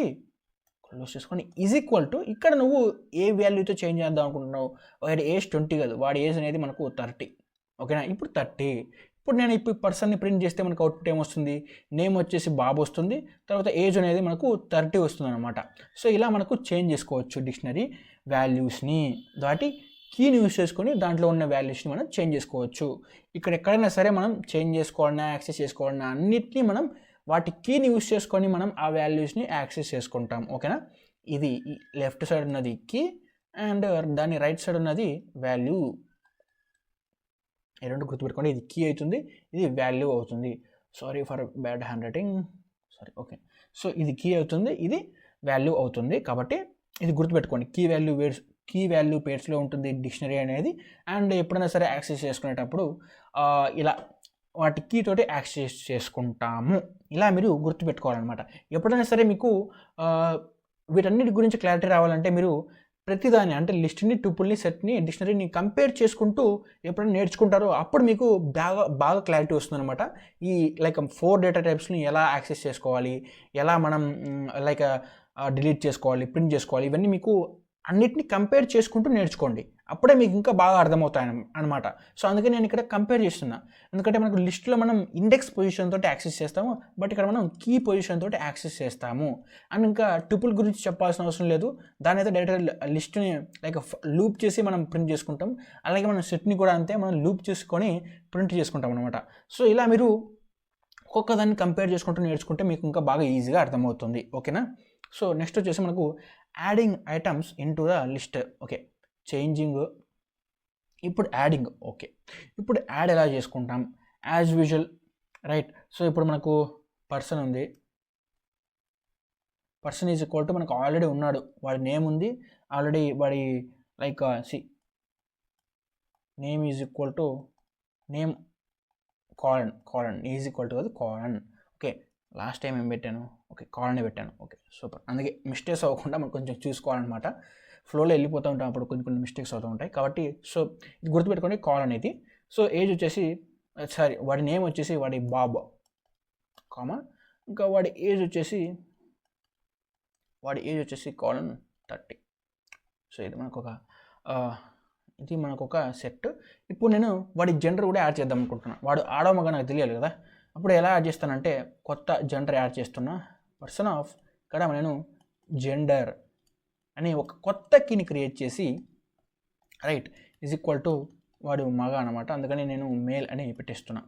క్లోజ్ చేసుకొని ఈజ్ ఈక్వల్ టు, ఇక్కడ నువ్వు ఏ వాల్యూతో చేంజ్ చేద్దాం అనుకుంటున్నావు. వాడి ఏజ్ 20 కాదు, వాడి ఏజ్ అనేది మనకు 30, ఓకేనా. ఇప్పుడు 30. ఇప్పుడు నేను పర్సన్ని ప్రింట్ చేస్తే మనకు అవుట్పుట్ ఏమొస్తుంది, నేమ్ వచ్చేసి బాబు వస్తుంది, తర్వాత ఏజ్ అనేది మనకు 30 వస్తుంది అనమాట. సో ఇలా మనకు చేంజ్ చేసుకోవచ్చు డిక్షనరీ వాల్యూస్ని, వాటి కీని యూజ్ చేసుకొని దాంట్లో ఉన్న వాల్యూస్ని మనం చేంజ్ చేసుకోవచ్చు. ఇక్కడ ఎక్కడైనా సరే మనం చేంజ్ చేసుకోవాలన్నా యాక్సెస్ చేసుకోవాలన్నా అన్నిటినీ మనం వాటి కీని యూజ్ చేసుకొని మనం ఆ వాల్యూస్ని యాక్సెస్ చేసుకుంటాం, ఓకేనా. ఇది లెఫ్ట్ సైడ్ ఉన్నది కీ అండ్ దాని రైట్ సైడ్ ఉన్నది వాల్యూ. ఈ రెండు గుర్తుపెట్టుకోండి, ఇది కీ అవుతుంది, ఇది వాల్యూ అవుతుంది. Sorry for bad hand writing, sorry, okay. So ఇది కీ అవుతుంది, ఇది వాల్యూ అవుతుంది. కాబట్టి ఇది గుర్తుపెట్టుకోండి, కీ వాల్యూ పేర్స్లో ఉంటుంది డిక్షనరీ అనేది. అండ్ ఎప్పుడైనా సరే యాక్సెస్ చేసుకునేటప్పుడు ఇలా వాటి కీ తోటి యాక్సెస్ చేసుకుంటాము. ఇలా మీరు గుర్తుపెట్టుకోవాలన్నమాట. ఎప్పుడైనా సరే మీకు వీటన్నిటి గురించి క్లారిటీ రావాలంటే మీరు ప్రతిదాన్ని, అంటే లిస్ట్ని, టూపుల్ని, సెట్ని, డిక్షనరీని కంపేర్ చేసుకుంటూ ఎప్పుడైనా నేర్చుకుంటారో అప్పుడు మీకు బాగా క్లారిటీ వస్తుందన్నమాట. ఈ లైక్ 4 డేటా టైప్స్ని ఎలా యాక్సెస్ చేసుకోవాలి, ఎలా మనం లైక్ డిలీట్ చేసుకోవాలి, ప్రింట్ చేసుకోవాలి, ఇవన్నీ మీకు అన్నిటిని కంపేర్ చేసుకుంటూ నేర్చుకోండి, అప్పుడే మీకు ఇంకా బాగా అర్థమవుతాయి అనమాట. సో అందుకే నేను ఇక్కడ కంపేర్ చేస్తున్నా, ఎందుకంటే మనకు లిస్ట్లో మనం ఇండెక్స్ పొజిషన్ తోటి యాక్సెస్ చేస్తాము, బట్ ఇక్కడ మనం కీ పొజిషన్ తోటి యాక్సెస్ చేస్తాము. అండ్ ఇంకా ట్రిపుల్ గురించి చెప్పాల్సిన అవసరం లేదు, దాని అయితే డైరెక్ట్ లిస్ట్ని లైక్ లూప్ చేసి మనం ప్రింట్ చేసుకుంటాం. అలాగే మనం సెట్ని కూడా అంతే, మనం లూప్ చేసుకొని ప్రింట్ చేసుకుంటాం అనమాట. సో ఇలా మీరు ఒక్కొక్క దాన్ని కంపేర్ చేసుకుంటూ నేర్చుకుంటే మీకు ఇంకా బాగా ఈజీగా అర్థమవుతుంది. ఓకేనా? సో నెక్స్ట్ వచ్చేసి మనకు adding items in to the list. Okay, changing, ఇప్పుడు యాడింగ్. ఓకే, ఇప్పుడు యాడ్ ఎలా చేసుకుంటాం? As usual, right? సో ఇప్పుడు మనకు పర్సన్ ఉంది, పర్సన్ ఈజ్ ఈక్వల్ టు మనకు ఆల్రెడీ ఉన్నాడు, వాడి నేమ్ ఉంది ఆల్రెడీ, వాడి like name is equal to name colon is equal to అది కాలన్. ఓకే, లాస్ట్ టైం ఏం పెట్టాను? ఓకే, కాలనే పెట్టాను. Okay, super. అందుకే మిస్టేక్స్ అవ్వకుండా మనం కొంచెం చూసుకోవాలన్నమాట, ఫ్లోలో వెళ్ళిపోతూ ఉంటాం, అప్పుడు కొన్ని మిస్టేక్స్ అవుతూ ఉంటాయి. కాబట్టి సో ఇది గుర్తుపెట్టుకోండి, కాలన్ ఇది. సో ఏజ్ వచ్చేసి వాడి నేమ్ వచ్చేసి వాడి బాబు, కామా, ఇంకా వాడి ఏజ్ వచ్చేసి కాలన్ 30. సో ఇది మనకు ఒక సెట్. ఇప్పుడు నేను వాడి జెండర్ కూడా యాడ్ చేద్దాం అనుకుంటున్నాను. వాడు ఆడో మగ నాకు తెలియాలి కదా, అప్పుడు ఎలా యాడ్ చేస్తానంటే కొత్త జెండర్ యాడ్ చేస్తున్నా, పర్సన్ ఆఫ్, ఇక్కడ నేను జెండర్ అని ఒక కొత్త కీని క్రియేట్ చేసి, రైట్, ఈజ్ ఈక్వల్ టు వాడు మగ అనమాట, అందుకని నేను మేల్ అని పెట్టేస్తున్నా.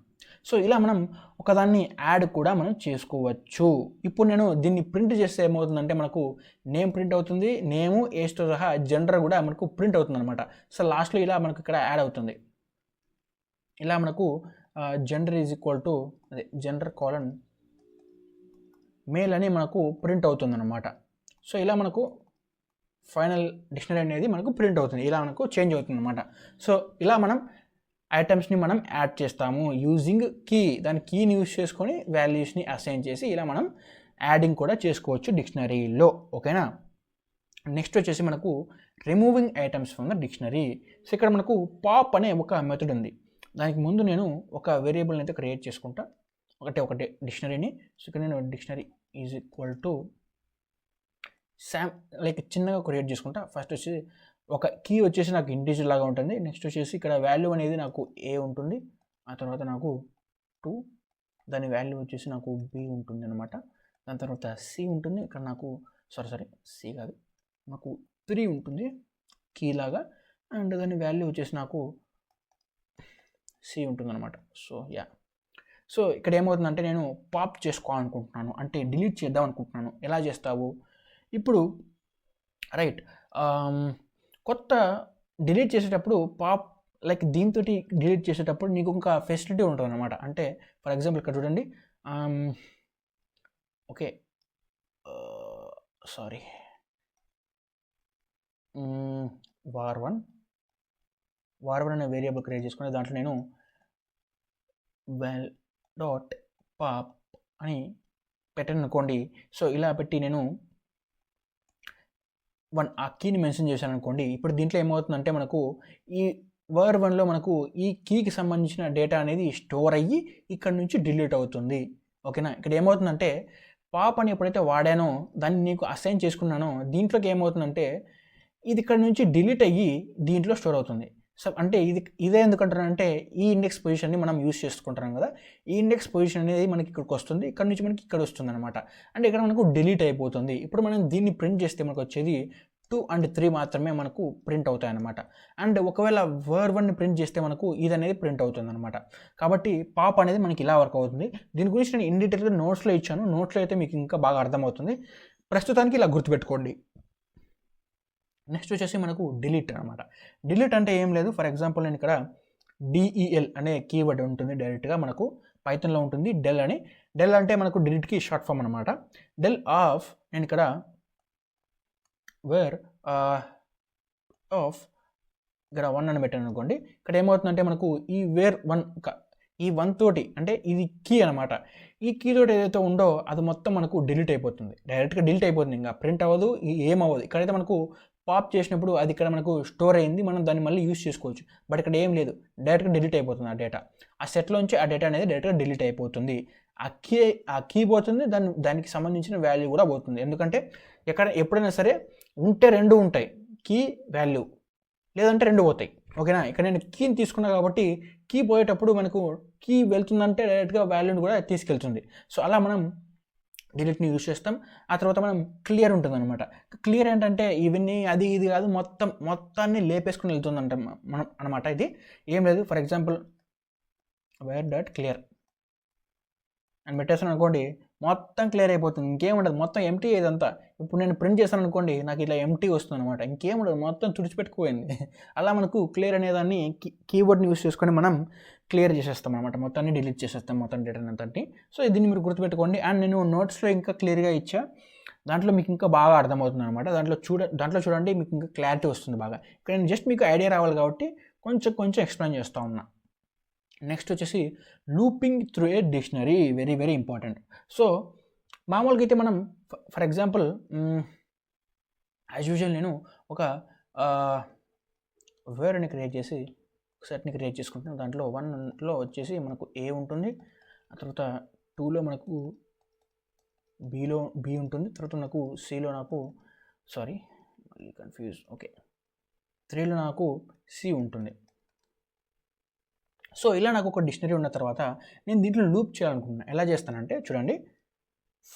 సో ఇలా మనం ఒకదాన్ని యాడ్ కూడా మనం చేసుకోవచ్చు. ఇప్పుడు నేను దీన్ని ప్రింట్ చేస్తే ఏమవుతుందంటే మనకు నేమ్ ప్రింట్ అవుతుంది, నేము ఏజ్తో సహా జెండర్ కూడా మనకు ప్రింట్ అవుతుంది అనమాట. సో లాస్ట్లో ఇలా మనకు ఇక్కడ యాడ్ అవుతుంది, ఇలా మనకు జెండర్ ఈజ్ ఈక్వల్ టు అదే జెండర్ కాలన్ మేల్ అని మనకు ప్రింట్ అవుతుంది అనమాట. సో ఇలా మనకు ఫైనల్ డిక్షనరీ అనేది మనకు ప్రింట్ అవుతుంది, ఇలా మనకు చేంజ్ అవుతుంది అనమాట. సో ఇలా మనం ఐటమ్స్ని మనం యాడ్ చేస్తాము యూజింగ్ కీ, దాని కీని యూజ్ చేసుకొని వాల్యూస్ని అసైన్ చేసి ఇలా మనం యాడింగ్ కూడా చేసుకోవచ్చు డిక్షనరీలో. ఓకేనా? నెక్స్ట్ వచ్చేసి మనకు removing items from the dictionary. So ఇక్కడ మనకు పాప్ అనే ఒక మెథడ్ ఉంది, దానికి ముందు నేను ఒక వేరియబుల్ని అయితే క్రియేట్ చేసుకుంటా, ఒకటే డిక్షనరీని. సో ఇక్కడ నేను dictionary is equal to like చిన్నగా క్రియేట్ చేసుకుంటా. ఫస్ట్ వచ్చి ఒక కీ వచ్చేసి నాకు ఇంటీజర్ లాగా ఉంటుంది, నెక్స్ట్ వచ్చేసి ఇక్కడ వాల్యూ అనేది నాకు ఏ ఉంటుంది, ఆ తర్వాత నాకు 2, దాని వాల్యూ వచ్చేసి నాకు బి ఉంటుంది అనమాట, దాని తర్వాత సి ఉంటుంది, ఇక్కడ నాకు సి కాదు, నాకు 3 ఉంటుంది కీ లాగా, అండ్ దాని వాల్యూ వచ్చేసి నాకు సి ఉంటుంది అనమాట. సో ఇక్కడ ఏమవుతుందంటే నేను పాప్ చేసుకోవాలనుకుంటున్నాను, అంటే డిలీట్ చేద్దాం అనుకుంటున్నాను. ఎలా చేస్తావు? ఇప్పుడు రైట్, కొత్త డిలీట్ చేసేటప్పుడు పాప్ లైక్ దీంతో డిలీట్ చేసేటప్పుడు నీకు ఇంకా ఫెసిలిటీ ఉంటుంది అనమాట. అంటే ఫర్ ఎగ్జాంపుల్ ఇక్కడ చూడండి, ఓకే var1 అనే వేరియబుల్ క్రియేట్ చేసుకుని దాంట్లో నేను val.pop అని పెట్టాను అనుకోండి. సో ఇలా పెట్టి నేను ఆ కీని మెన్షన్ చేశాను అనుకోండి. ఇప్పుడు దీంట్లో ఏమవుతుందంటే మనకు ఈ var1లో మనకు ఈ కీకి సంబంధించిన డేటా అనేది స్టోర్ అయ్యి ఇక్కడ నుంచి డిలీట్ అవుతుంది. ఓకేనా? ఇక్కడ ఏమవుతుందంటే పాప్ అని ఎప్పుడైతే వాడానో దాన్ని నీకు అసైన్ చేసుకున్నానో దీంట్లోకి ఏమవుతుందంటే ఇది ఇక్కడ నుంచి డిలీట్ అయ్యి దీంట్లో స్టోర్ అవుతుంది. సో అంటే ఇదే ఎందుకంటారంటే ఈ ఇండెక్స్ పొజిషన్ని మనం యూజ్ చేసుకుంటున్నాం కదా, ఈ ఇండెక్స్ పొజిషన్ అనేది మనకి ఇక్కడికి వస్తుంది, ఇక్కడ నుంచి మనకి ఇక్కడ వస్తుంది అనమాట. అంటే ఇక్కడ మనకు డిలీట్ అయిపోతుంది. ఇప్పుడు మనం దీన్ని ప్రింట్ చేస్తే మనకు వచ్చేది 2 and 3 మాత్రమే మనకు ప్రింట్ అవుతాయి అనమాట. అండ్ ఒకవేళ var1ని ప్రింట్ చేస్తే మనకు ఇది అనేది ప్రింట్ అవుతుంది అనమాట. కాబట్టి పాప్ అనేది మనకి ఇలా వర్క్ అవుతుంది. దీని గురించి నేను ఇన్ డీటెయిల్గా నోట్స్లో ఇచ్చాను, నోట్స్లో అయితే మీకు ఇంకా బాగా అర్థమవుతుంది. ప్రస్తుతానికి ఇలా గుర్తుపెట్టుకోండి. నెక్స్ట్ వచ్చేసి మనకు డిలీట్ అనమాట. డిలీట్ అంటే ఏం లేదు, ఫర్ ఎగ్జాంపుల్ నేను ఇక్కడ del అనే కీవర్డ్ ఉంటుంది, డైరెక్ట్గా మనకు పైథాన్లో ఉంటుంది డెల్ అని. డెల్ అంటే మనకు డిలీట్కి షార్ట్ ఫామ్ అనమాట. డెల్ ఆఫ్ నేను ఇక్కడ వేర్ ఆఫ్ ఇక్కడ 1 అని పెట్టాను అనుకోండి. ఇక్కడ ఏమవుతుందంటే మనకు ఈ వేర్ 1 ఈ 1 తోటి అంటే ఇది కీ అనమాట. ఈ కీ తోటి ఏదైతే ఉందో అది మొత్తం మనకు డిలీట్ అయిపోతుంది, డైరెక్ట్గా డిలీట్ అయిపోతుంది, ఇంకా ప్రింట్ అవ్వదు, ఏమవ్వదు. ఇక్కడైతే మనకు పాప్ చేసినప్పుడు అది ఇక్కడ మనకు స్టోర్ అయింది, మనం దాన్ని మళ్ళీ యూజ్ చేసుకోవచ్చు. బట్ ఇక్కడ ఏం లేదు, డైరెక్ట్గా డిలీట్ అయిపోతుంది ఆ డేటా. ఆ సెట్లోంచి ఆ డేటా అనేది డైరెక్ట్గా డిలీట్ అయిపోతుంది. ఆ కీ పోతుంది, దానికి సంబంధించిన వాల్యూ కూడా పోతుంది. ఎందుకంటే ఎప్పుడైనా సరే ఉంటే 2 ఉంటాయి, కీ వాల్యూ, లేదంటే రెండు పోతాయి. ఓకేనా, ఇక్కడ నేను కీని తీసుకున్నా కాబట్టి కీ పోయేటప్పుడు మనకు కీ వెళ్తుందంటే డైరెక్ట్గా వాల్యూని కూడా తీసుకెళ్తుంది. సో అలా మనం డిలీట్ని యూజ్ చేస్తాం. ఆ తర్వాత మనం క్లియర్ ఉంటుందన్నమాట. క్లియర్ ఏంటంటే ఇవన్నీ అది ఇది కాదు, మొత్తాన్ని లేపేసుకుని వెళ్తుందంట మనం అనమాట. ఇది ఏం లేదు, for example wear dot clear అని పెట్టేస్తాను అనుకోండి, మొత్తం క్లియర్ అయిపోతుంది, ఇంకేముండదు, మొత్తం ఎంటీ ఇదంతా. ఇప్పుడు నేను ప్రింట్ చేశాను అనుకోండి, నాకు ఇలా ఎంటీ వస్తుంది అనమాట, ఇంకేముండదు, మొత్తం తుడిచిపెట్టుకుపోయింది. అలా మనకు క్లియర్ అనేదాన్ని కీబోర్డ్ని యూస్ చేసుకొని మనం క్లియర్ చేసేస్తాం అనమాట, మొత్తాన్ని డిలీట్ చేసేస్తాం, మొత్తం డేటాని అంతటి. సో దీన్ని మీరు గుర్తుపెట్టుకోండి. అండ్ నేను నోట్స్లో ఇంకా క్లియర్గా ఇచ్చా, దాంట్లో మీకు ఇంకా బాగా అర్థమవుతుంది అనమాట. దాంట్లో చూడండి, మీకు ఇంకా క్లారిటీ వస్తుంది బాగా. ఇక్కడ నేను జస్ట్ మీకు ఐడియా రావాలి కాబట్టి కొంచెం ఎక్స్ప్లెయిన్ చేస్తూ ఉన్నా. నెక్స్ట్ వచ్చేసి looping through a dictionary, very very important. So మామూలుగా అయితే మనం ఫర్ ఎగ్జాంపుల్ యాజ్ యూజువల్ నేను ఒక వేర్ని క్రియేట్ చేసి సెట్ని క్రియేట్ చేసుకుంటున్నాను. దాంట్లో 1లో వచ్చేసి మనకు ఏ ఉంటుంది, ఆ తర్వాత 2లో మనకు బి ఉంటుంది, తర్వాత నాకు సిలో నాకు మళ్ళీ కన్ఫ్యూజ్, ఓకే 3లో నాకు సి ఉంటుంది. సో ఇలా నాకు ఒక డిక్షనరీ ఉన్న తర్వాత నేను దీంట్లో లూప్ చేయాలనుకుంటున్నాను. ఎలా చేస్తానంటే చూడండి,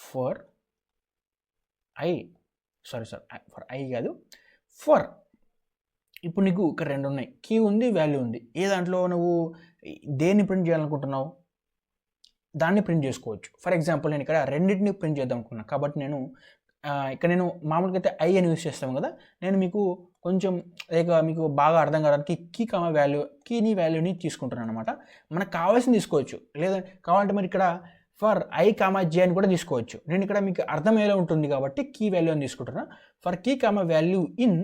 ఫర్ ఐ కాదు, ఫర్ ఇప్పుడు నీకు ఇక్కడ రెండు ఉన్నాయి, కీ ఉంది, వాల్యూ ఉంది. ఏ దాంట్లో నువ్వు దేన్ని ప్రింట్ చేయాలనుకుంటున్నావు దాన్ని ప్రింట్ చేసుకోవచ్చు. ఫర్ ఎగ్జాంపుల్ నేను ఇక్కడ రెండింటిని ప్రింట్ చేద్దాం అనుకున్నాను కాబట్టి ఇక్కడ నేను మామూలుగా అయితే ఐ అని యూజ్ చేస్తాం కదా, నేను మీకు కొంచెం మీకు బాగా అర్థం కావడానికి కీని వాల్యూని తీసుకుంటున్నాను అనమాట. మనకు కావాల్సింది తీసుకోవచ్చు, లేదా కావాలంటే మరి ఇక్కడ ఫర్ ఐ జే అని కూడా తీసుకోవచ్చు. నేను ఇక్కడ మీకు అర్థమయ్యేలా ఉంటుంది కాబట్టి కీ వాల్యూ అని తీసుకుంటున్నా. ఫర్ కీ వాల్యూ ఇన్,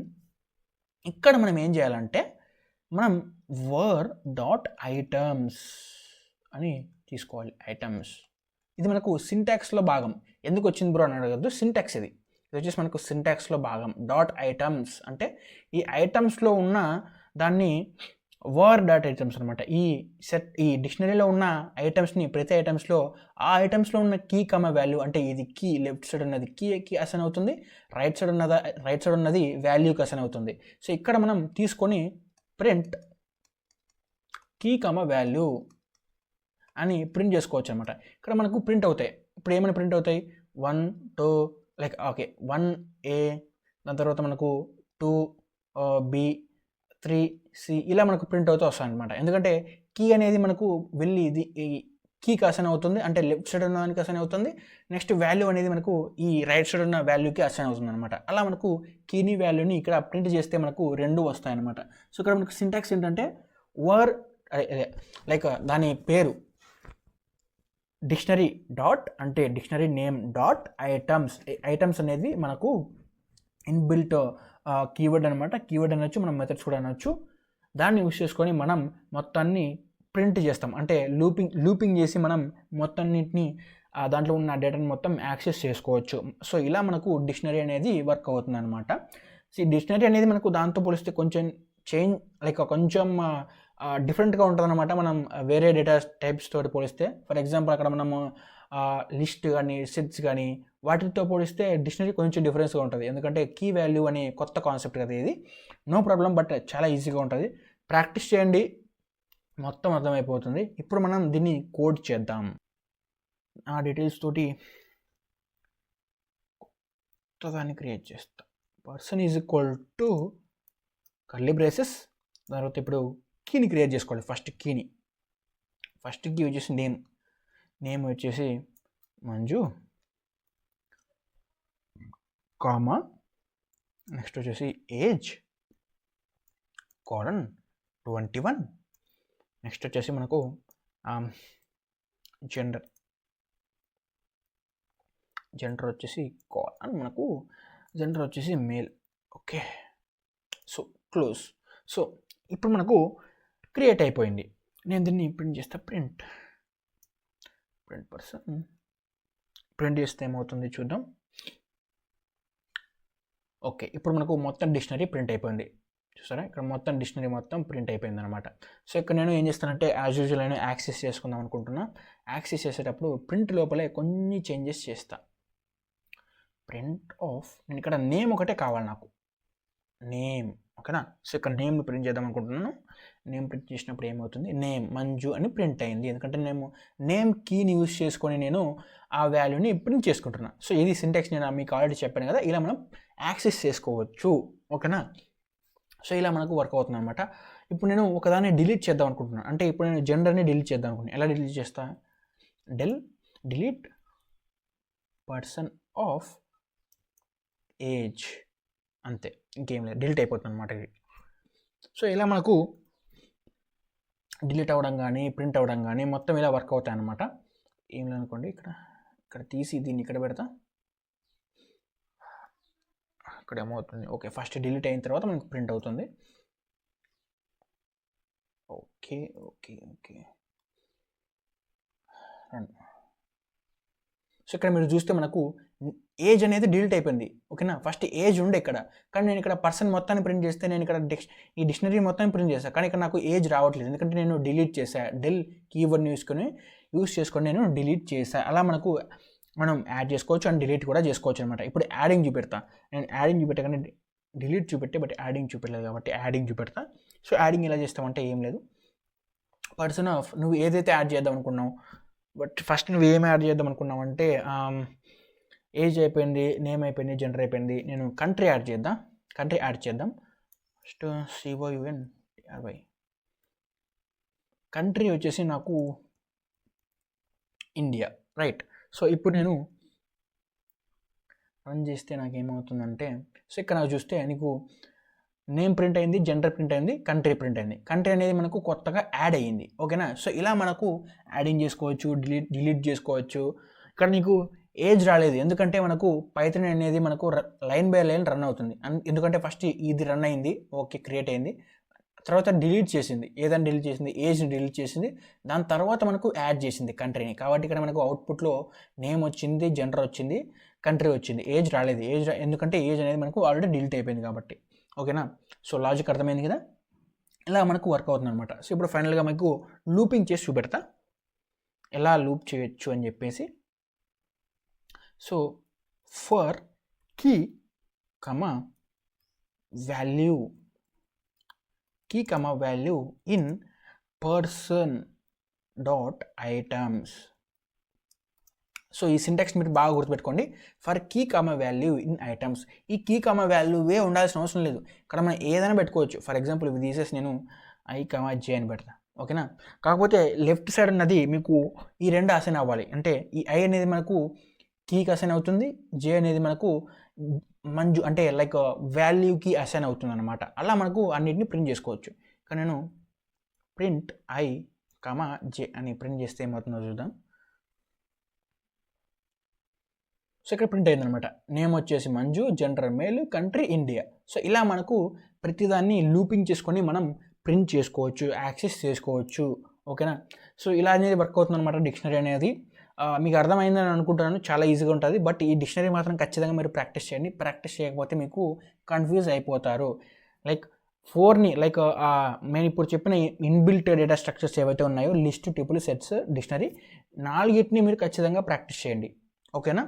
ఇక్కడ మనం ఏం చేయాలంటే మనం వర్ డాట్ ఐటమ్స్ అని తీసుకోవాలి. ఐటమ్స్ ఇది మనకు సింటాక్స్లో భాగం. ఎందుకు వచ్చింది బ్రో అని అడగద్దు, సింటాక్స్ ఇది వచ్చేసి మనకు సింటాక్స్లో భాగం. డాట్ ఐటమ్స్ అంటే ఈ ఐటమ్స్లో ఉన్న దాన్ని వర్ డాట్ ఐటమ్స్ అనమాట. ఈ డిక్షనరీలో ఉన్న ఐటమ్స్ని, ప్రతి ఐటమ్స్లో ఆ ఐటమ్స్లో ఉన్న కీ వాల్యూ, అంటే ఇది కీ, లెఫ్ట్ సైడ్ ఉన్నది కీకి అసైన్ అవుతుంది, రైట్ సైడ్ ఉన్నది వాల్యూకి అసైన్ అవుతుంది. సో ఇక్కడ మనం తీసుకొని ప్రింట్ కీ వాల్యూ అని ప్రింట్ చేసుకోవచ్చు అనమాట. ఇక్కడ మనకు ప్రింట్ అవుతాయి. ఇప్పుడు ఏమైనా ప్రింట్ అవుతాయి, 1 2 1A, దాని తర్వాత మనకు 2B 3C ఇలా మనకు ప్రింట్ అవుతూ వస్తాయి అనమాట. ఎందుకంటే కీ అనేది మనకు వెళ్ళి ఇది కీకి అసైన్ అవుతుంది, అంటే లెఫ్ట్ సైడ్ ఉన్న దానికి అసైన్ అవుతుంది. నెక్స్ట్ వాల్యూ అనేది మనకు ఈ రైట్ సైడ్ ఉన్న వాల్యూకి అసైన్ అవుతుంది అనమాట. అలా మనకు కీని వాల్యూని ఇక్కడ ప్రింట్ చేస్తే మనకు రెండు వస్తాయి అనమాట. సో ఇక్కడ మనకు సింటాక్స్ ఏంటంటే వర్ దాని పేరు డిక్షనరీ డాట్, అంటే డిక్షనరీ నేమ్ డాట్ ఐటమ్స్ అనేది మనకు ఇన్బిల్ట్ కీవర్డ్ అనమాట. కీవర్డ్ అనొచ్చు, మనం మెథడ్స్ కూడా అనొచ్చు. దాన్ని యూస్ చేసుకొని మనం మొత్తాన్ని ప్రింట్ చేస్తాం, అంటే లూపింగ్ చేసి మనం మొత్తాన్నింటినీ దాంట్లో ఉన్న డేటాని మొత్తం యాక్సెస్ చేసుకోవచ్చు. సో ఇలా మనకు డిక్షనరీ అనేది వర్క్ అవుతుంది అనమాట. సో ఈ డిక్షనరీ అనేది మనకు దాంతో పోలిస్తే కొంచెం కొంచెం డిఫరెంట్గా ఉంటుంది అనమాట. మనం వేరే డేటా టైప్స్ తోటి పోలిస్తే, ఫర్ ఎగ్జాంపుల్ అక్కడ మనము లిస్ట్ కానీ సెట్స్ కానీ వాటితో పోలిస్తే డిక్షనరీ కొంచెం డిఫరెన్స్గా ఉంటుంది. ఎందుకంటే కీ వాల్యూ అనే కొత్త కాన్సెప్ట్ కదా ఇది. నో ప్రాబ్లం, బట్ చాలా ఈజీగా ఉంటుంది. ప్రాక్టీస్ చేయండి, మొత్తం అర్థమైపోతుంది. ఇప్పుడు మనం దీన్ని కోడ్ చేద్దాం. ఆ డీటెయిల్స్ తోటి కొత్తదాన్ని క్రియేట్ చేస్తాం. Person is equal to curly braces, తర్వాత ఇప్పుడు కీని క్రియేట్ చేసుకోవాలి. ఫస్ట్ కీ వచ్చేసి నేమ్ వచ్చేసి మంజు, కామా, నెక్స్ట్ వచ్చేసి ఏజ్ కోలన్ 21, నెక్స్ట్ వచ్చేసి మనకు జెండర్ వచ్చేసి కోలన్, మనకు జెండర్ వచ్చేసి male. Okay, so close. So ఇప్పుడు మనకు క్రియేట్ అయిపోయింది. నేను దీన్ని ప్రింట్ చేస్తా, ప్రింట్ పర్సన్ ప్రింట్ చేస్తే ఏమవుతుంది చూద్దాం. ఓకే, ఇప్పుడు మనకు మొత్తం డిక్షనరీ ప్రింట్ అయిపోయింది. చూసారా, ఇక్కడ మొత్తం డిక్షనరీ మొత్తం ప్రింట్ అయిపోయింది అనమాట. సో ఇక్కడ నేను ఏం చేస్తానంటే యాజ్ యూజువల్ నేను యాక్సెస్ చేసుకుందాం అనుకుంటున్నా. యాక్సెస్ చేసేటప్పుడు ప్రింట్ లోపలే కొన్ని చేంజెస్ చేస్తా. ప్రింట్ ఆఫ్, నేను ఇక్కడ నేమ్ ఒకటే కావాలి నాకు. నేమ్. ఓకేనా? సో ఇక్కడ నేమ్ని ప్రింట్ చేద్దాం అనుకుంటున్నాను. నేమ్ ప్రింట్ చేసినప్పుడు ఏమవుతుంది, నేమ్ మంజు అని ప్రింట్ అయింది. ఎందుకంటే నేమ్ కీని యూజ్ చేసుకొని నేను ఆ వాల్యూని ప్రింట్ చేసుకుంటున్నాను. సో ఇది సింటాక్స్ నేను మీకు ఆల్రెడీ చెప్పాను కదా, ఇలా మనం యాక్సెస్ చేసుకోవచ్చు. ఓకేనా? సో ఇలా మనకు వర్క్ అవుతుంది అనమాట. ఇప్పుడు నేను ఒకదాన్ని డిలీట్ చేద్దాం అనుకుంటున్నాను. అంటే ఇప్పుడు నేను జెండర్ని డిలీట్ చేద్దాం అనుకుంటున్నాను. ఎలా డిలీట్ చేస్తా, డిలీట్ పర్సన్ ఆఫ్ ఏజ్, అంతే, ఇంకేం లేదు, డిలీట్ అయిపోతుంది అనమాట ఇది. సో ఇలా మనకు డిలీట్ అవ్వడం కానీ ప్రింట్ అవ్వడం కానీ మొత్తం ఇలా వర్క్ అవుతాయి అనమాట. ఏం లేదనుకోండి, ఇక్కడ తీసి దీన్ని ఇక్కడ పెడతా, ఇక్కడ ఏమవుతుంది, ఓకే, ఫస్ట్ డిలీట్ అయిన తర్వాత మనకు ప్రింట్ అవుతుంది. ఓకే ఓకే ఓకే సో ఇక్కడ మీరు చూస్తే మనకు ఏజ్ అనేది డిలీట్ అయిపోయింది. ఓకేనా? ఫస్ట్ ఏజ్ ఉండే ఇక్కడ, కానీ నేను ఇక్కడ పర్సన్ మొత్తాన్ని ప్రింట్ చేస్తే నేను ఇక్కడ ఈ డిక్షనరీ మొత్తాన్ని ప్రింట్ చేస్తాను, కానీ ఇక్కడ నాకు ఏజ్ రావట్లేదు. ఎందుకంటే నేను డిలీట్ చేశాను, డెల్ కీవర్డ్ని యూస్ చేసుకొని నేను డిలీట్ చేశాను. అలా మనం యాడ్ చేసుకోవచ్చు అండ్ డిలీట్ కూడా చేసుకోవచ్చు అనమాట. ఇప్పుడు యాడింగ్ చూపెడతా, నేను యాడింగ్ చూపెట్టా కానీ డిలీట్ చూపెట్టే, బట్ యాడింగ్ చూపెట్టలేదు కాబట్టి యాడింగ్ చూపెడతా. సో యాడింగ్ ఎలా చేస్తామంటే ఏం లేదు, పర్సన్ ఆఫ్ నువ్వు ఏదైతే యాడ్ చేద్దాం అనుకున్నావు, బట్ ఫస్ట్ నువ్వు ఏం యాడ్ చేద్దాం అనుకున్నావు అంటే ఏజ్ అయిపోయింది, నేమ్ అయిపోయింది, జెండర్ అయిపోయింది. నేను కంట్రీ యాడ్ చేద్దాం. ఫస్ట్ COUNTRY, కంట్రీ వచ్చేసి నాకు ఇండియా, రైట్? సో ఇప్పుడు నేను రన్ చేస్తే నాకేమవుతుందంటే, సో ఇక్కడ నాకు చూస్తే నీకు నేమ్ ప్రింట్ అయింది, జెండర్ ప్రింట్ అయింది, కంట్రీ ప్రింట్ అయింది. కంట్రీ అనేది మనకు కొత్తగా యాడ్ అయ్యింది. ఓకేనా? సో ఇలా మనకు యాడింగ్ చేసుకోవచ్చు, డిలీట్ చేసుకోవచ్చు. ఇక్కడ నీకు ఏజ్ రాలేదు, ఎందుకంటే మనకు పైథాన్ అనేది మనకు లైన్ బై లైన్ రన్ అవుతుంది. ఎందుకంటే ఫస్ట్ ఇది రన్ అయింది, ఓకే, క్రియేట్ అయింది, తర్వాత డిలీట్ చేసింది, ఏదైనా డిలీట్ చేసింది, ఏజ్ని డిలీట్ చేసింది, దాని తర్వాత మనకు యాడ్ చేసింది కంట్రీని. కాబట్టి ఇక్కడ మనకు అవుట్పుట్లో నేమ్ వచ్చింది, జెండర్ వచ్చింది, కంట్రీ వచ్చింది, ఏజ్ రాలేదు. ఎందుకంటే ఏజ్ అనేది మనకు ఆల్రెడీ డిలీట్ అయిపోయింది కాబట్టి. ఓకేనా? సో లాజిక్ అర్థమైంది కదా, ఇలా మనకు వర్క్ అవుతుంది అనమాట. సో ఇప్పుడు ఫైనల్గా మనకు లూపింగ్ చేసి చూపెడతా, ఎలా లూప్ చేయొచ్చు అని చెప్పేసి. So for key value in person dot items. So ఈ సింటాక్స్ మీరు బాగా గుర్తుపెట్టుకోండి. For key value in items, ఈ కీ వాల్యూవే ఉండాల్సిన అవసరం లేదు. ఇక్కడ మనం ఏదైనా పెట్టుకోవచ్చు. ఫర్ ఎగ్జాంపుల్ ఇవి తీసేసి నేను I, J అని పెడతా. ఓకేనా? కాకపోతే లెఫ్ట్ సైడ్ అన్నది మీకు ఈ రెండు అసైన్ అవ్వాలి. అంటే ఈ I అనేది మనకు కీకి అసైన్ అవుతుంది, J అనేది మనకు మంజు అంటే లైక్ వాల్యూకి అసైన్ అవుతుంది అనమాట. అలా మనకు అన్నిటిని ప్రింట్ చేసుకోవచ్చు. కానీ నేను ప్రింట్ I, J అని ప్రింట్ చేస్తే ఏమవుతుందో చూద్దాం. సో ఇక్కడ ప్రింట్ అయిందనమాట. నేమ్ వచ్చేసి Manju, gender male, country India. So ఇలా మనకు ప్రతిదాన్ని లూపింగ్ చేసుకొని మనం ప్రింట్ చేసుకోవచ్చు, యాక్సెస్ చేసుకోవచ్చు. ఓకేనా? సో ఇలా అనేది వర్క్ అవుతుంది అనమాట డిక్షనరీ అనేది. మీకు అర్థమైందని అనుకుంటున్నాను, చాలా ఈజీగా ఉంటుంది. బట్ ఈ డిక్షనరీ మాత్రం ఖచ్చితంగా మీరు ప్రాక్టీస్ చేయండి. ప్రాక్టీస్ చేయకపోతే మీకు కన్ఫ్యూజ్ అయిపోతారు. లైక్ 4ని లైక్ నేను ఇప్పుడు చెప్పిన ఇన్బిల్ట్ డేటా స్ట్రక్చర్స్ ఏవైతే ఉన్నాయో, లిస్ట్, ట్యూపుల్, సెట్స్, డిక్షనరీ, 4ని మీరు ఖచ్చితంగా ప్రాక్టీస్ చేయండి. ఓకేనా?